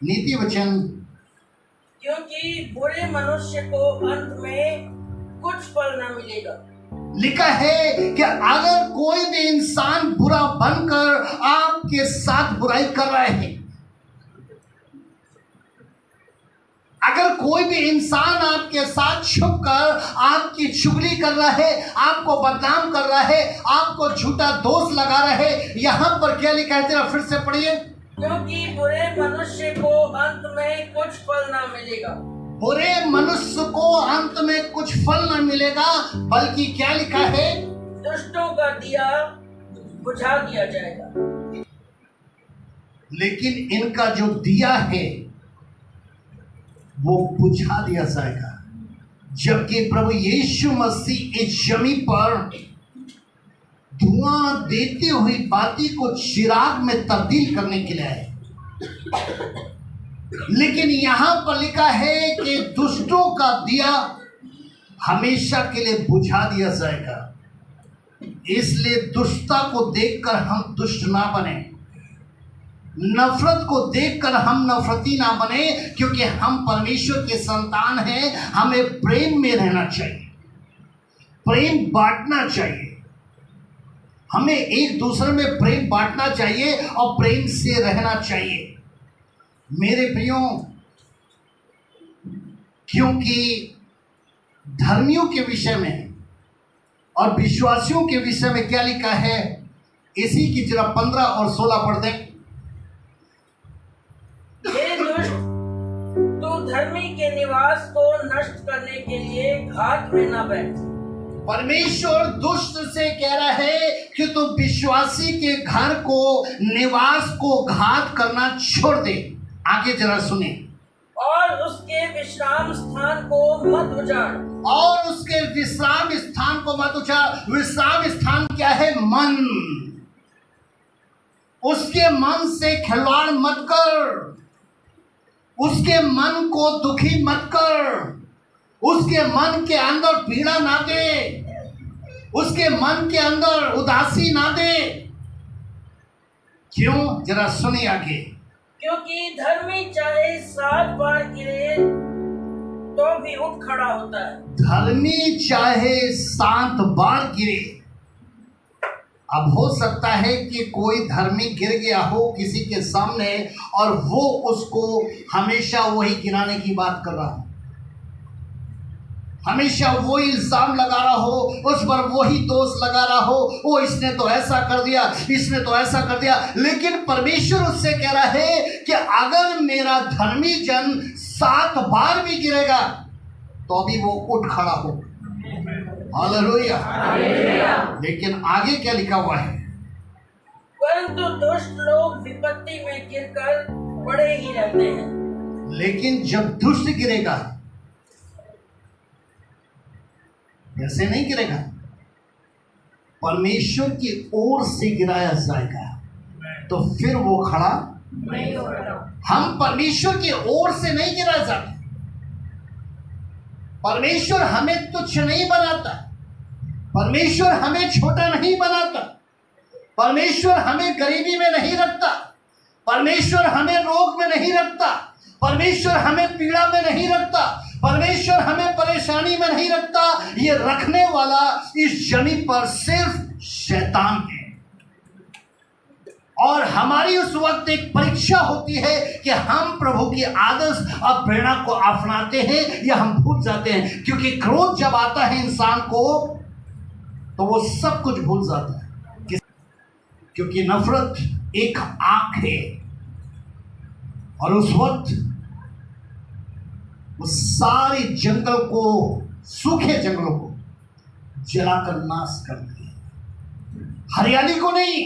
नीति वचन,
क्योंकि बुरे मनुष्य को अंत में कुछ फल न मिलेगा।
लिखा है कि अगर कोई भी इंसान बुरा बनकर आपके साथ बुराई कर रहा है, अगर कोई भी इंसान आपके साथ छुपकर आपकी चुगली कर रहा है, आपको बदनाम कर रहा है, आपको झूठा दोष लगा रहा है, यहां पर क्या लिखा है? जरा फिर से पढ़िए।
क्योंकि बुरे मनुष्य को अंत में कुछ फल ना मिलेगा।
बुरे मनुष्य को अंत में कुछ फल न मिलेगा, बल्कि क्या लिखा है?
दुष्टों का दिया बुझा दिया जाएगा।
लेकिन इनका जो दिया है वो बुझा दिया जाएगा। जबकि प्रभु यीशु मसीह इस जमीन पर धुआं देती हुई बाती को चिराग में तब्दील करने के लिए आए। लेकिन यहां पर लिखा है कि दुष्टों का दिया हमेशा के लिए बुझा दिया जाएगा। इसलिए दुष्टता को देखकर हम दुष्ट ना बने, नफरत को देखकर हम नफरती ना बने, क्योंकि हम परमेश्वर के संतान हैं। हमें प्रेम में रहना चाहिए, प्रेम बांटना चाहिए, हमें एक दूसरे में प्रेम बांटना चाहिए और प्रेम से रहना चाहिए मेरे प्रियो। क्योंकि धर्मियों के विषय में और विश्वासियों के विषय में क्या लिखा है, इसी की जरा 15 और 16 पढ़ दें।
हे दुष्ट, तू धर्मी के निवास को नष्ट करने के लिए घात में न बैठ।
परमेश्वर दुष्ट से कह रहा है कि तू विश्वासी के घर को, निवास को घात करना छोड़ दे। आगे जरा सुने।
और उसके विश्राम स्थान को मत उजाड़।
और उसके विश्राम स्थान को मत उजाड़। विश्राम स्थान क्या है? मन। उसके मन से खिलवाड़ मत कर, उसके मन को दुखी मत कर, उसके मन के अंदर पीड़ा ना दे, उसके मन के अंदर उदासी ना दे। क्यों? जरा सुनिए आगे।
क्योंकि धर्मी चाहे 7 बार गिरे तो भी उठ खड़ा होता है।
धर्मी चाहे 7 बार गिरे। अब हो सकता है कि कोई धर्मी गिर गया हो किसी के सामने और वो उसको हमेशा वही गिराने की बात कर रहा हो, हमेशा वो इल्जाम लगा रहा हो, उस पर वही दोष लगा रहा हो, वो इसने तो ऐसा कर दिया, इसने तो ऐसा कर दिया। लेकिन परमेश्वर उससे कह रहा है कि अगर मेरा धर्मी जन 7 बार भी गिरेगा तो अभी वो उठ खड़ा हो। हालेलुया। लेकिन आगे क्या लिखा हुआ है?
परंतु दुष्ट लोग विपत्ति में गिरकर पड़े ही रहते हैं।
लेकिन जब दुष्ट गिरेगा, ऐसे नहीं गिरेगा, परमेश्वर की ओर से गिराया जाएगा तो फिर वो खड़ा नहीं होगा। हम परमेश्वर की ओर से नहीं गिरा जाते। परमेश्वर हमें तुच्छ नहीं बनाता, परमेश्वर हमें छोटा नहीं बनाता, परमेश्वर हमें गरीबी में नहीं रखता, परमेश्वर हमें रोग में नहीं रखता, परमेश्वर हमें पीड़ा में नहीं रखता, परमेश्वर हमें परेशानी में नहीं रखता। ये रखने वाला इस जमीन पर सिर्फ शैतान है। और हमारी उस वक्त एक परीक्षा होती है कि हम प्रभु की आदर्श और प्रेरणा को अपनाते हैं या हम भूल जाते हैं। क्योंकि क्रोध जब आता है इंसान को तो वो सब कुछ भूल जाता है। क्योंकि नफरत एक आग है और उस वक्त वो सारे जंगल को, सूखे जंगलों को जलाकर नाश करती है, हरियाली को नहीं।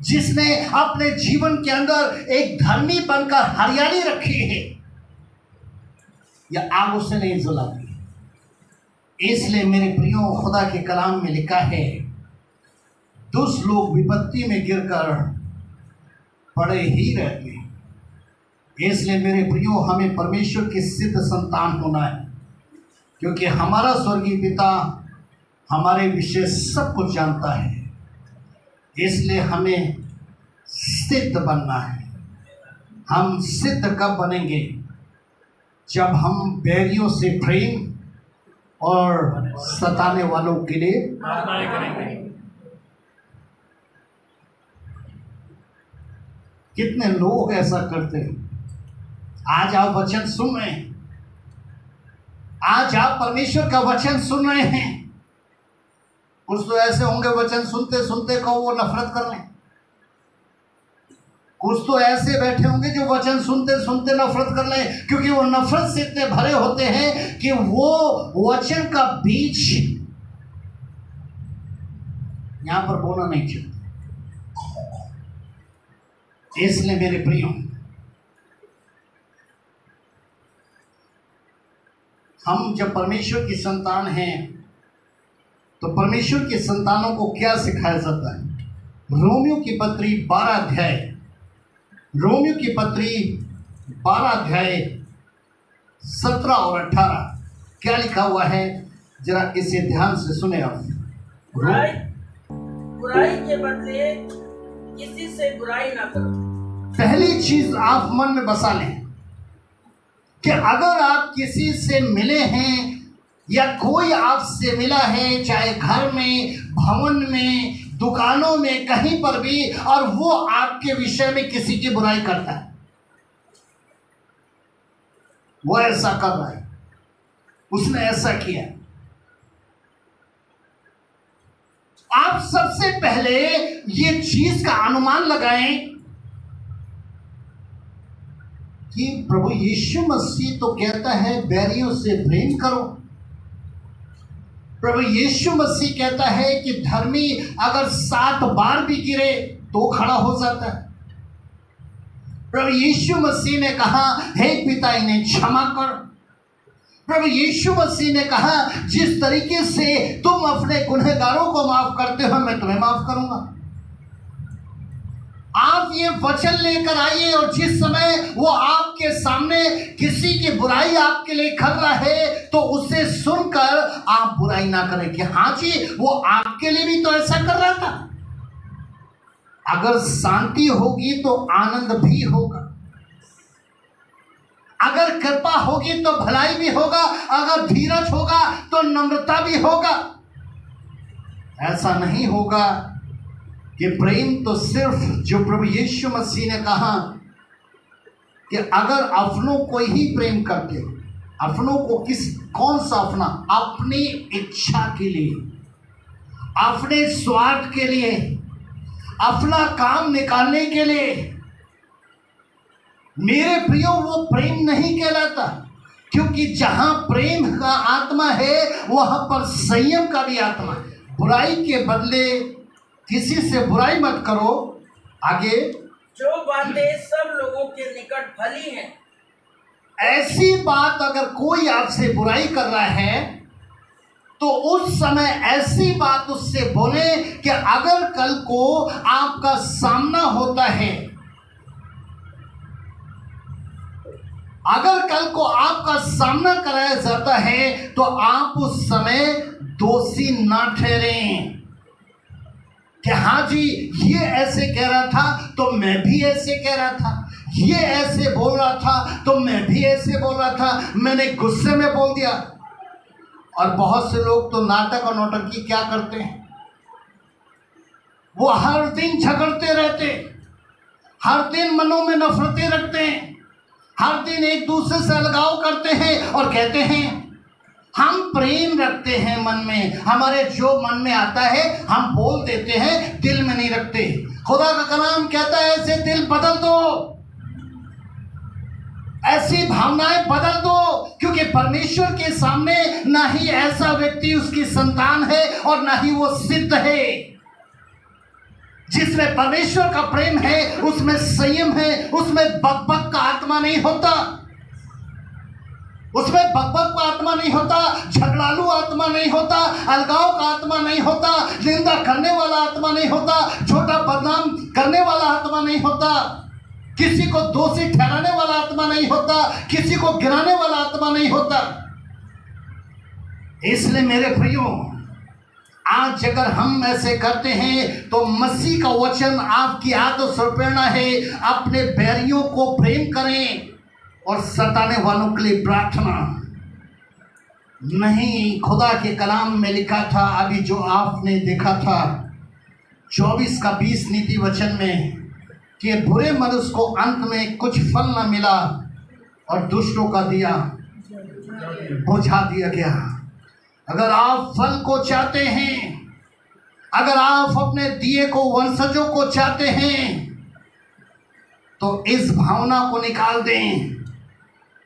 जिसने अपने जीवन के अंदर एक धर्मी बनकर हरियाली रखी है, यह आग उसे नहीं जलाती। इसलिए मेरे प्रियो, खुदा के कलाम में लिखा है, दुष्ट लोग विपत्ति में गिरकर पड़े ही रहते हैं। इसलिए मेरे प्रियो, हमें परमेश्वर की सिद्ध संतान होना है, क्योंकि हमारा स्वर्गीय पिता हमारे विषय सब कुछ जानता है। इसलिए हमें सिद्ध बनना है। हम सिद्ध कब बनेंगे? जब हम बैरियों से प्रेम और सताने वालों के लिए करेंगे। कितने लोग ऐसा करते हैं? आज आप वचन सुन रहे हैं, आज आप परमेश्वर का वचन सुन रहे हैं। कुछ तो ऐसे होंगे वचन सुनते सुनते को वो नफरत कर लें। कुछ तो ऐसे बैठे होंगे जो वचन सुनते सुनते नफरत कर लें, क्योंकि वो नफरत से इतने भरे होते हैं कि वो वचन का बीज यहां पर बोलना नहीं चाहते। इसलिए मेरे प्रियो, हम जब परमेश्वर की संतान हैं तो परमेश्वर की संतानों को क्या सिखाया जाता है? रोमियो की पत्री 12 अध्याय, रोमियो की पत्री 12 अध्याय 17 और 18 क्या लिखा हुआ है, जरा इसे ध्यान से सुने आप।
बुराई के बदले किसी से बुराई ना करो।
पहली चीज आप मन में बसा लें कि अगर आप किसी से मिले हैं या कोई आपसे मिला है, चाहे घर में, भवन में, दुकानों में, कहीं पर भी, और वो आपके विषय में किसी की बुराई करता है, वो ऐसा कर रहा है, उसने ऐसा किया, आप सबसे पहले ये चीज का अनुमान लगाएं कि प्रभु यीशु मसीह तो कहता है बैरियों से प्रेम करो। प्रभु यीशु मसीह कहता है कि धर्मी अगर 7 बार भी गिरे तो खड़ा हो जाता है। प्रभु यीशु मसीह ने कहा, हे पिता इन्हें क्षमा कर। प्रभु यीशु मसीह ने कहा, जिस तरीके से तुम अपने गुनहगारों को माफ करते हो मैं तुम्हें माफ करूंगा। आप ये वचन लेकर आइए, और जिस समय वो आपके सामने किसी की बुराई आपके लिए कर रहा है तो उसे सुनकर आप बुराई ना करें कि हाँ जी वो आपके लिए भी तो ऐसा कर रहा था। अगर शांति होगी तो आनंद भी होगा, अगर कृपा होगी तो भलाई भी होगा, अगर धीरज होगा तो नम्रता भी होगा। ऐसा नहीं होगा कि प्रेम तो सिर्फ जो प्रभु यीशु मसीह ने कहा कि अगर अपनों को ही प्रेम करते, अपनों को कौन सा अपना? अपनी इच्छा के लिए, अपने स्वार्थ के लिए, अपना काम निकालने के लिए, मेरे प्रियो वो प्रेम नहीं कहलाता। क्योंकि जहां प्रेम का आत्मा है वहां पर संयम का भी आत्मा है। बुराई के बदले किसी से बुराई मत करो। आगे,
जो बातें सब लोगों के निकट भली हैं,
ऐसी बात अगर कोई आपसे बुराई कर रहा है तो उस समय ऐसी बात उससे बोले कि अगर कल को आपका सामना होता है, अगर कल को आपका सामना कराया जाता है तो आप उस समय दोषी ना ठहरें कि हाँ जी ये ऐसे कह रहा था तो मैं भी ऐसे कह रहा था, ये ऐसे बोल रहा था तो मैं भी ऐसे बोल रहा था, मैंने गुस्से में बोल दिया। और बहुत से लोग तो नाटक और नौटंकी क्या करते हैं, वो हर दिन झगड़ते रहते, हर दिन मनों में नफरतें रखते हैं, हर दिन एक दूसरे से अलगाव करते हैं और कहते हैं हम प्रेम रखते हैं मन में, हमारे जो मन में आता है हम बोल देते हैं, दिल में नहीं रखते। खुदा का कलाम कहता है ऐसे दिल बदल दो, ऐसी भावनाएं बदल दो, क्योंकि परमेश्वर के सामने ना ही ऐसा व्यक्ति उसकी संतान है और ना ही वो सिद्ध है। जिसमें परमेश्वर का प्रेम है उसमें संयम है, उसमें बकबक का आत्मा नहीं होता, उसमें बकबक का आत्मा नहीं होता, झगड़ालू आत्मा नहीं होता, अलगाव का आत्मा नहीं होता, निंदा करने वाला आत्मा नहीं होता, छोटा बदनाम करने वाला आत्मा नहीं होता, किसी को दोषी ठहराने वाला आत्मा नहीं होता, किसी को गिराने वाला आत्मा नहीं होता। इसलिए मेरे प्रियो, आज अगर हम ऐसे करते हैं तो मसीह का वचन आपकी आदत और प्रेरणा है, अपने बैरियों को प्रेम करें और सताने वालों के लिए प्रार्थना नहीं। खुदा के कलाम में लिखा था, अभी जो आपने देखा था 24 का 20 नीति वचन में, कि बुरे मनुष्य को अंत में कुछ फल न मिला और दुष्टों का दिया बुझा दिया गया। अगर आप फल को चाहते हैं, अगर आप अपने दिए को, वंशजों को चाहते हैं, तो इस भावना को निकाल दें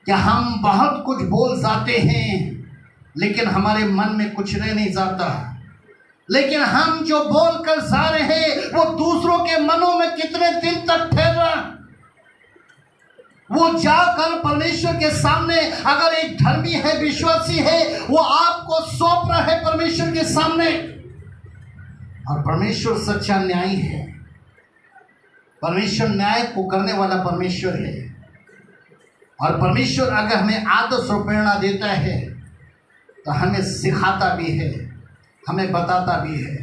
कि हम बहुत कुछ बोल जाते हैं लेकिन हमारे मन में कुछ रह नहीं जाता। लेकिन हम जो बोल कर जा रहे हैं वो दूसरों के मनों में कितने दिन तक ठहरा। वो जाकर परमेश्वर के सामने, अगर एक धर्मी है, विश्वासी है, वो आपको सौंप रहा है परमेश्वर के सामने। और परमेश्वर सच्चा न्यायी है। परमेश्वर न्याय को करने वाला परमेश्वर है। और परमेश्वर अगर हमें आदर्श और प्रेरणा देता है तो हमें सिखाता भी है, हमें बताता भी है।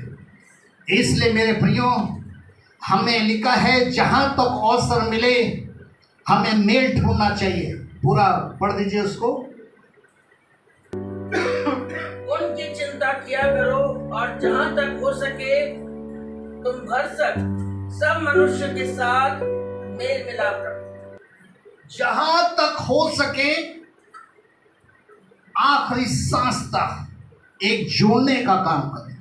इसलिए मेरे प्रियो, हमें लिखा है जहां तक अवसर मिले हमें मेल ढूंढना चाहिए। पूरा पढ़ दीजिए उसको।
उनकी चिंता किया करो और जहां तक हो सके तुम भरसक सब मनुष्य के साथ मेल मिलाप रखो।
जहां तक हो सके आखिरी सांस तक एक जोड़ने का काम करें,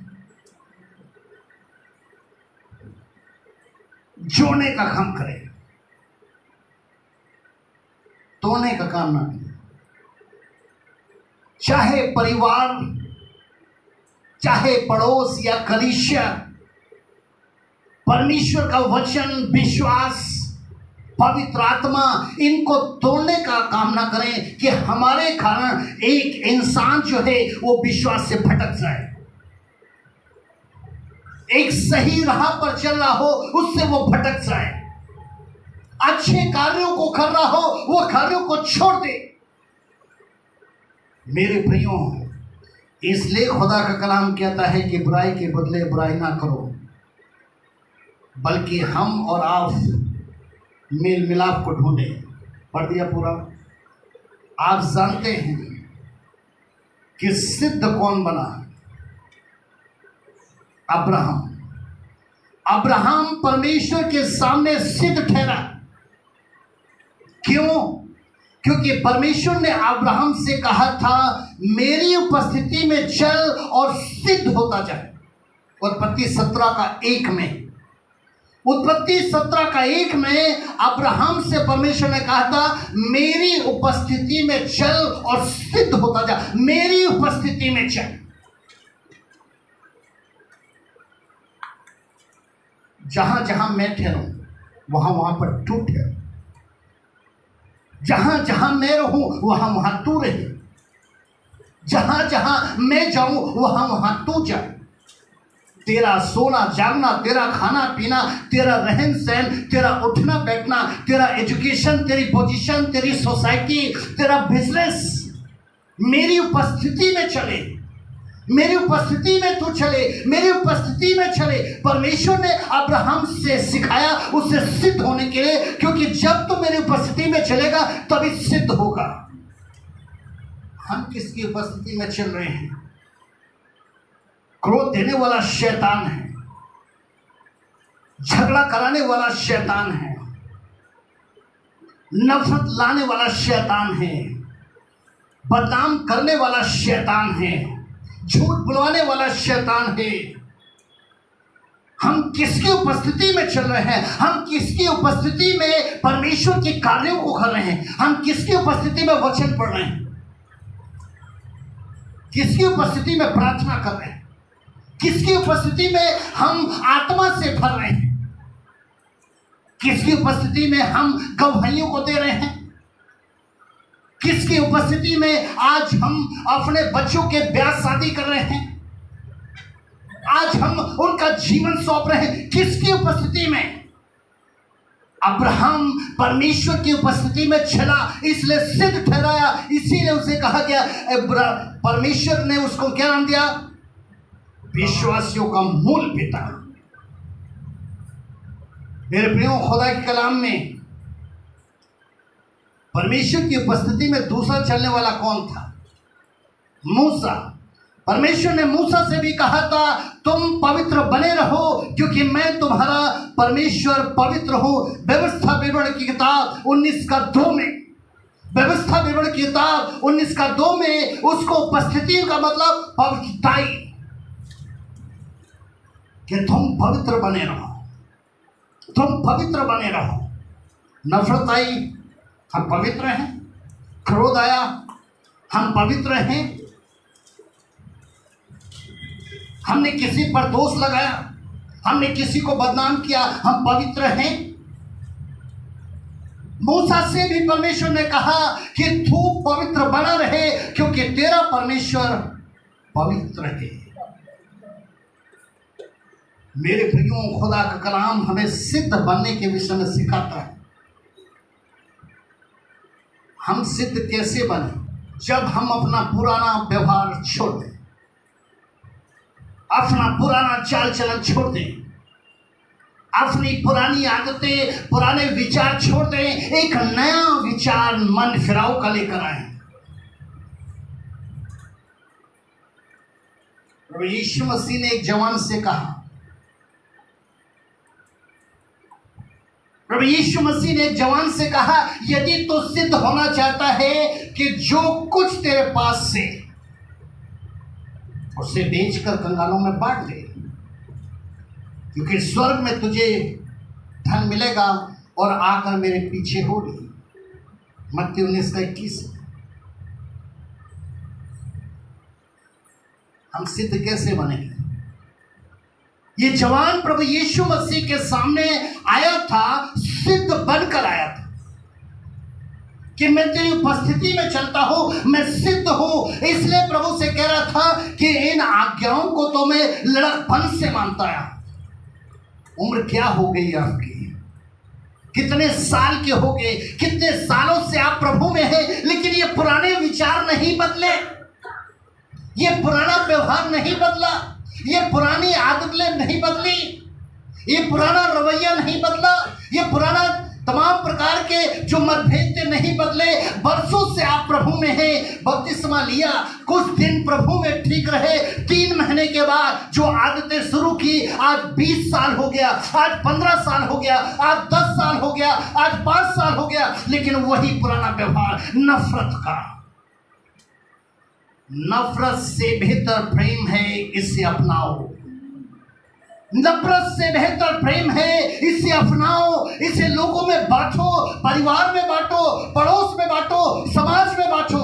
जोड़ने का काम करें, तोड़ने का काम ना करें। चाहे परिवार, चाहे पड़ोस या कलीसिया, परमेश्वर का वचन, विश्वास, पवित्र आत्मा, इनको तोड़ने का काम ना करें कि हमारे कारण एक इंसान जो है वो विश्वास से भटक जाए। एक सही राह पर चल रहा हो उससे वो भटक जाए। अच्छे कार्यों को कर रहा हो वो कार्यों को छोड़ दे। मेरे प्रियो, इसलिए खुदा का कलाम कहता है कि बुराई के बदले बुराई ना करो, बल्कि हम और आप मेल मिलाप को ढूंढे। पढ़ दिया पूरा। आप जानते हैं कि सिद्ध कौन बना? अब्राहम। अब्राहम परमेश्वर के सामने सिद्ध ठहरा। क्यों? क्योंकि परमेश्वर ने अब्राहम से कहा था मेरी उपस्थिति में चल और सिद्ध होता जाए। उत्पत्ति 17:1 में, उत्पत्ति 17:1 में अब्राहम से परमेश्वर ने कहा था मेरी उपस्थिति में चल और सिद्ध होता जा। मेरी उपस्थिति में चल। जहां जहां मैं ठहरूं वहां वहां पर तू ठहर। जहां जहां मैं रहूं वहां वहां तू रहे। जहां जहां मैं जाऊं वहां वहां तू जा। तेरा सोना जागना, तेरा खाना पीना, तेरा रहन सहन, तेरा उठना बैठना, तेरा एजुकेशन, तेरी पोजीशन, तेरी सोसाइटी, तेरा बिजनेस मेरी उपस्थिति में चले। मेरी उपस्थिति में तू चले, मेरी उपस्थिति में चले। परमेश्वर ने अब्राहम से सिखाया उसे सिद्ध होने के लिए, क्योंकि जब तू मेरी उपस्थिति में चलेगा तभी सिद्ध होगा। हम किसकी उपस्थिति में चल रहे हैं? क्रोध देने वाला शैतान है, झगड़ा कराने वाला शैतान है, नफरत लाने वाला शैतान है, बदनाम करने वाला शैतान है, झूठ बुलवाने वाला शैतान है। हम किसकी उपस्थिति में चल रहे हैं? हम किसकी उपस्थिति में परमेश्वर के कार्यों को कर रहे हैं? हम किसकी उपस्थिति में वचन पढ़ रहे हैं? किसकी उपस्थिति में प्रार्थना कर रहे हैं? किसकी उपस्थिति में हम आत्मा से भर रहे हैं? किसकी उपस्थिति में हम गवाहियों को दे रहे हैं? किसकी उपस्थिति में आज हम अपने बच्चों के ब्याह शादी कर रहे हैं? आज हम उनका जीवन सौंप रहे हैं। किसकी उपस्थिति में? अब्राहम परमेश्वर की उपस्थिति में चला, इसलिए सिद्ध ठहराया। इसीलिए उसे कहा गया, परमेश्वर ने उसको क्या नाम दिया? विश्वासियों का मूल पिता। मेरे प्रियो, खुदा के कलाम में परमेश्वर की उपस्थिति में दूसरा चलने वाला कौन था? मूसा। परमेश्वर ने मूसा से भी कहा था तुम पवित्र बने रहो क्योंकि मैं तुम्हारा परमेश्वर पवित्र हूं। व्यवस्था विवरण की किताब 19:2 में व्यवस्था विवरण की किताब 19:2 में उसको उपस्थिति का मतलब पवित्रताई, कि तुम पवित्र बने रहो, तुम पवित्र बने रहो। नफरत आई, हम पवित्र हैं। क्रोध आया, हम पवित्र हैं। हमने किसी पर दोष लगाया, हमने किसी को बदनाम किया, हम पवित्र हैं। मूसा से भी परमेश्वर ने कहा कि तू पवित्र बना रहे, क्योंकि तेरा परमेश्वर पवित्र है। मेरे प्रियो, खुदा का कलाम हमें सिद्ध बनने के विषय में सिखाता है। हम सिद्ध कैसे बने? जब हम अपना पुराना व्यवहार छोड़ दें, अपना पुराना चाल चलन छोड़ दें, अपनी पुरानी आदतें, पुराने विचार छोड़ दें, एक नया विचार मन फिराव का लेकर आए। प्रभु यीशु मसीह ने एक जवान से कहा, प्रभु यीशु मसीह ने एक जवान से कहा, यदि तो सिद्ध होना चाहता है कि जो कुछ तेरे पास से, उसे बेचकर कंगालों में बांट दे, क्योंकि स्वर्ग में तुझे धन मिलेगा, और आकर मेरे पीछे हो गई। मत्ती 19:21। हम सिद्ध कैसे बनेंगे? ये जवान प्रभु यीशु मसीह के सामने आया था, सिद्ध बनकर आया था कि मैं तेरी उपस्थिति में चलता हूं, मैं सिद्ध हूं। इसलिए प्रभु से कह रहा था कि इन आज्ञाओं को तो मैं लड़कपन से मानता आया। उम्र क्या हो गई आपकी? कितने साल के हो गए? कितने सालों से आप प्रभु में हैं, लेकिन ये पुराने विचार नहीं बदले, ये पुराना व्यवहार नहीं बदला, ये पुरानी आदतें नहीं बदली, ये पुराना रवैया नहीं बदला, ये पुराना तमाम प्रकार के जो मतभेद नहीं बदले। वर्षों से आप प्रभु में हैं, बपतिस्मा लिया, कुछ दिन प्रभु में ठीक रहे, 3 महीने के बाद जो आदतें शुरू की, आज 20 साल हो गया, आज 15 साल हो गया, आज 10 साल हो गया, आज 5 साल हो गया, लेकिन वही पुराना व्यवहार नफरत का। नफरत से बेहतर प्रेम है, इसे अपनाओ। नफरत से बेहतर प्रेम है, इसे अपनाओ, इसे लोगों में बांटो, परिवार में बांटो, पड़ोस में बांटो, समाज में बांटो।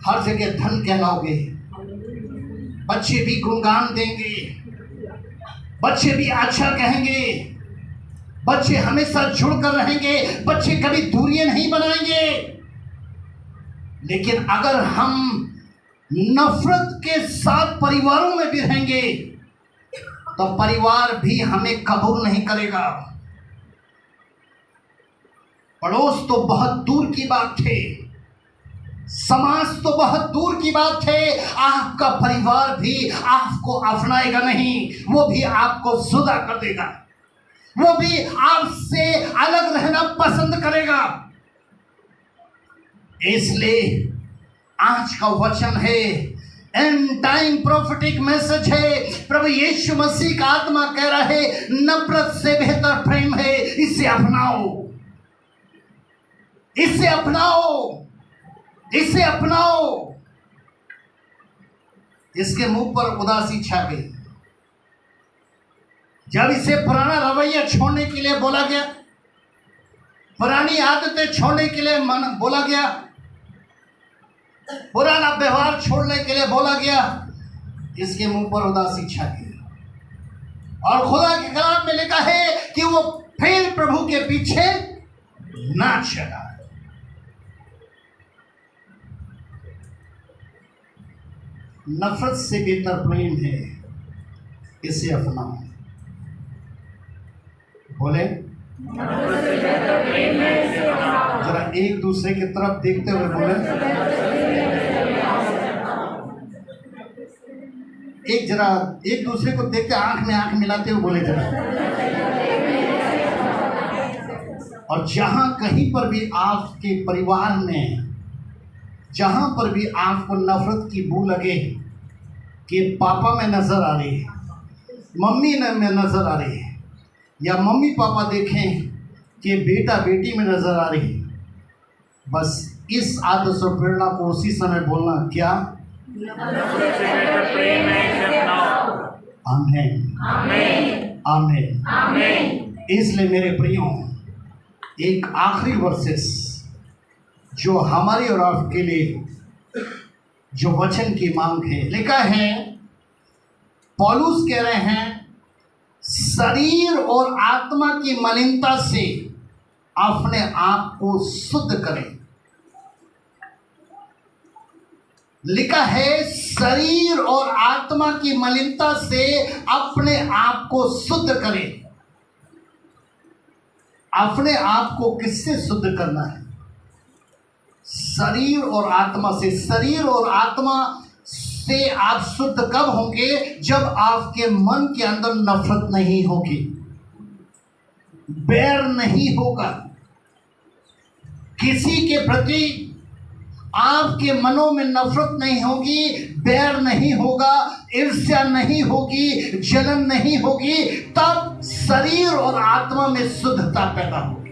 हर जगह धन कहलाओगे, बच्चे भी गुणगान देंगे, बच्चे भी अच्छा कहेंगे, बच्चे हमेशा जुड़कर रहेंगे, बच्चे कभी दूरियां नहीं बनाएंगे। लेकिन अगर हम नफरत के साथ परिवारों में भी रहेंगे, तो परिवार भी हमें कबूल नहीं करेगा। पड़ोस तो बहुत दूर की बात है, समाज तो बहुत दूर की बात है, आपका परिवार भी आपको अपनाएगा नहीं, वो भी आपको जुदा कर देगा, वो भी आपसे अलग रहना पसंद करेगा। इसलिए आज का वचन है, एंड टाइम प्रोफेटिक मैसेज है। प्रभु यीशु मसीह का आत्मा कह रहा है, नफरत से बेहतर प्रेम है, इसे अपनाओ, इसे अपनाओ, इसे अपनाओ। इसके मुंह पर उदासी छा गई जब इसे पुराना रवैया छोड़ने के लिए बोला गया, पुरानी आदतें छोड़ने के लिए बोला गया, पुराना व्यवहार छोड़ने के लिए बोला गया। इसके मुंह पर उदासी छा गई, और खुदा के कलाम में लिखा है कि वो फिर प्रभु के पीछे ना चला। नफरत से बेहतर प्रेम है, इसे अपनाओ। बोले, जरा एक दूसरे की तरफ देखते हुए बोले, जरा एक दूसरे को देखते आंख में आंख मिलाते हुए बोले जरा। और जहां कहीं पर भी आपके परिवार में, जहां पर भी आपको नफरत की बू लगे कि पापा में नजर आ रही है, मम्मी में नजर आ रही है, या मम्मी पापा देखें कि बेटा बेटी में नजर आ रही है, बस इस आदर्श और प्रेरणा को उसी समय बोलना, क्या?
नफरत से बेहतर प्रेम है, इसे अपनाओ।
आमीन,
आमीन,
आमीन।
आमीन।
इसलिए मेरे प्रियो, एक आखिरी वर्सेस जो हमारी और आपके लिए जो वचन की मांग है, लिखा है, पौलुस कह रहे हैं, शरीर और आत्मा की मलिनता से अपने आप को शुद्ध करें। लिखा है, शरीर और आत्मा की मलिनता से अपने आप को शुद्ध करें। अपने आप को किससे शुद्ध करना है? शरीर और आत्मा से। शरीर और आत्मा से आप शुद्ध कब होंगे? जब आपके मन के अंदर नफरत नहीं होगी, बैर नहीं होगा, किसी के प्रति आपके मनों में नफरत नहीं होगी, बैर नहीं होगा, ईर्ष्या नहीं होगी, जलन नहीं होगी, तब शरीर और आत्मा में शुद्धता पैदा होगी।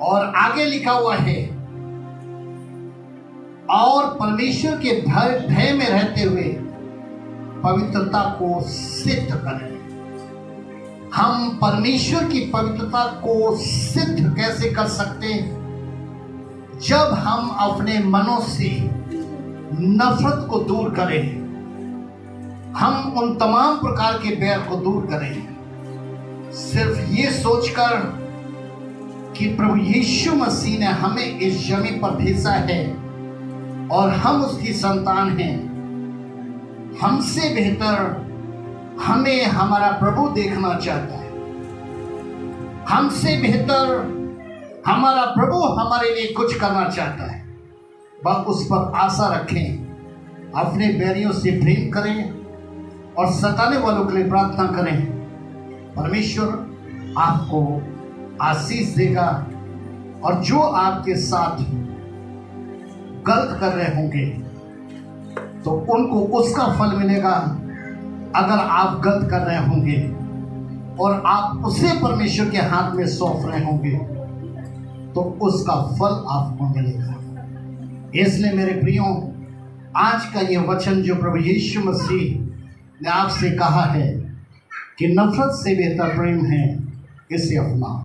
और आगे लिखा हुआ है, और परमेश्वर के भय में रहते हुए पवित्रता को सिद्ध करें। हम परमेश्वर की पवित्रता को सिद्ध कैसे कर सकते हैं? जब हम अपने मनों से नफरत को दूर करें, हम उन तमाम प्रकार के बैर को दूर करें, सिर्फ ये सोचकर कि प्रभु यीशु मसीह ने हमें इस जमीन पर भेजा है और हम उसकी संतान हैं, हमसे बेहतर हमें हमारा प्रभु देखना चाहता है, हमसे बेहतर हमारा प्रभु हमारे लिए कुछ करना चाहता है। बस उस पर आशा रखें, अपने बैरियों से प्रेम करें और सताने वालों के लिए प्रार्थना करें। परमेश्वर आपको आशीष देगा, और जो आपके साथ गलत कर रहे होंगे तो उनको उसका फल मिलेगा। अगर आप गलत कर रहे होंगे और आप उसे परमेश्वर के हाथ में सौंप रहे होंगे तो उसका फल आपको मिलेगा। इसलिए मेरे प्रियो, आज का ये वचन जो प्रभु यीशु मसीह ने आपसे कहा है कि नफरत से बेहतर प्रेम है, इसे अपनाओ।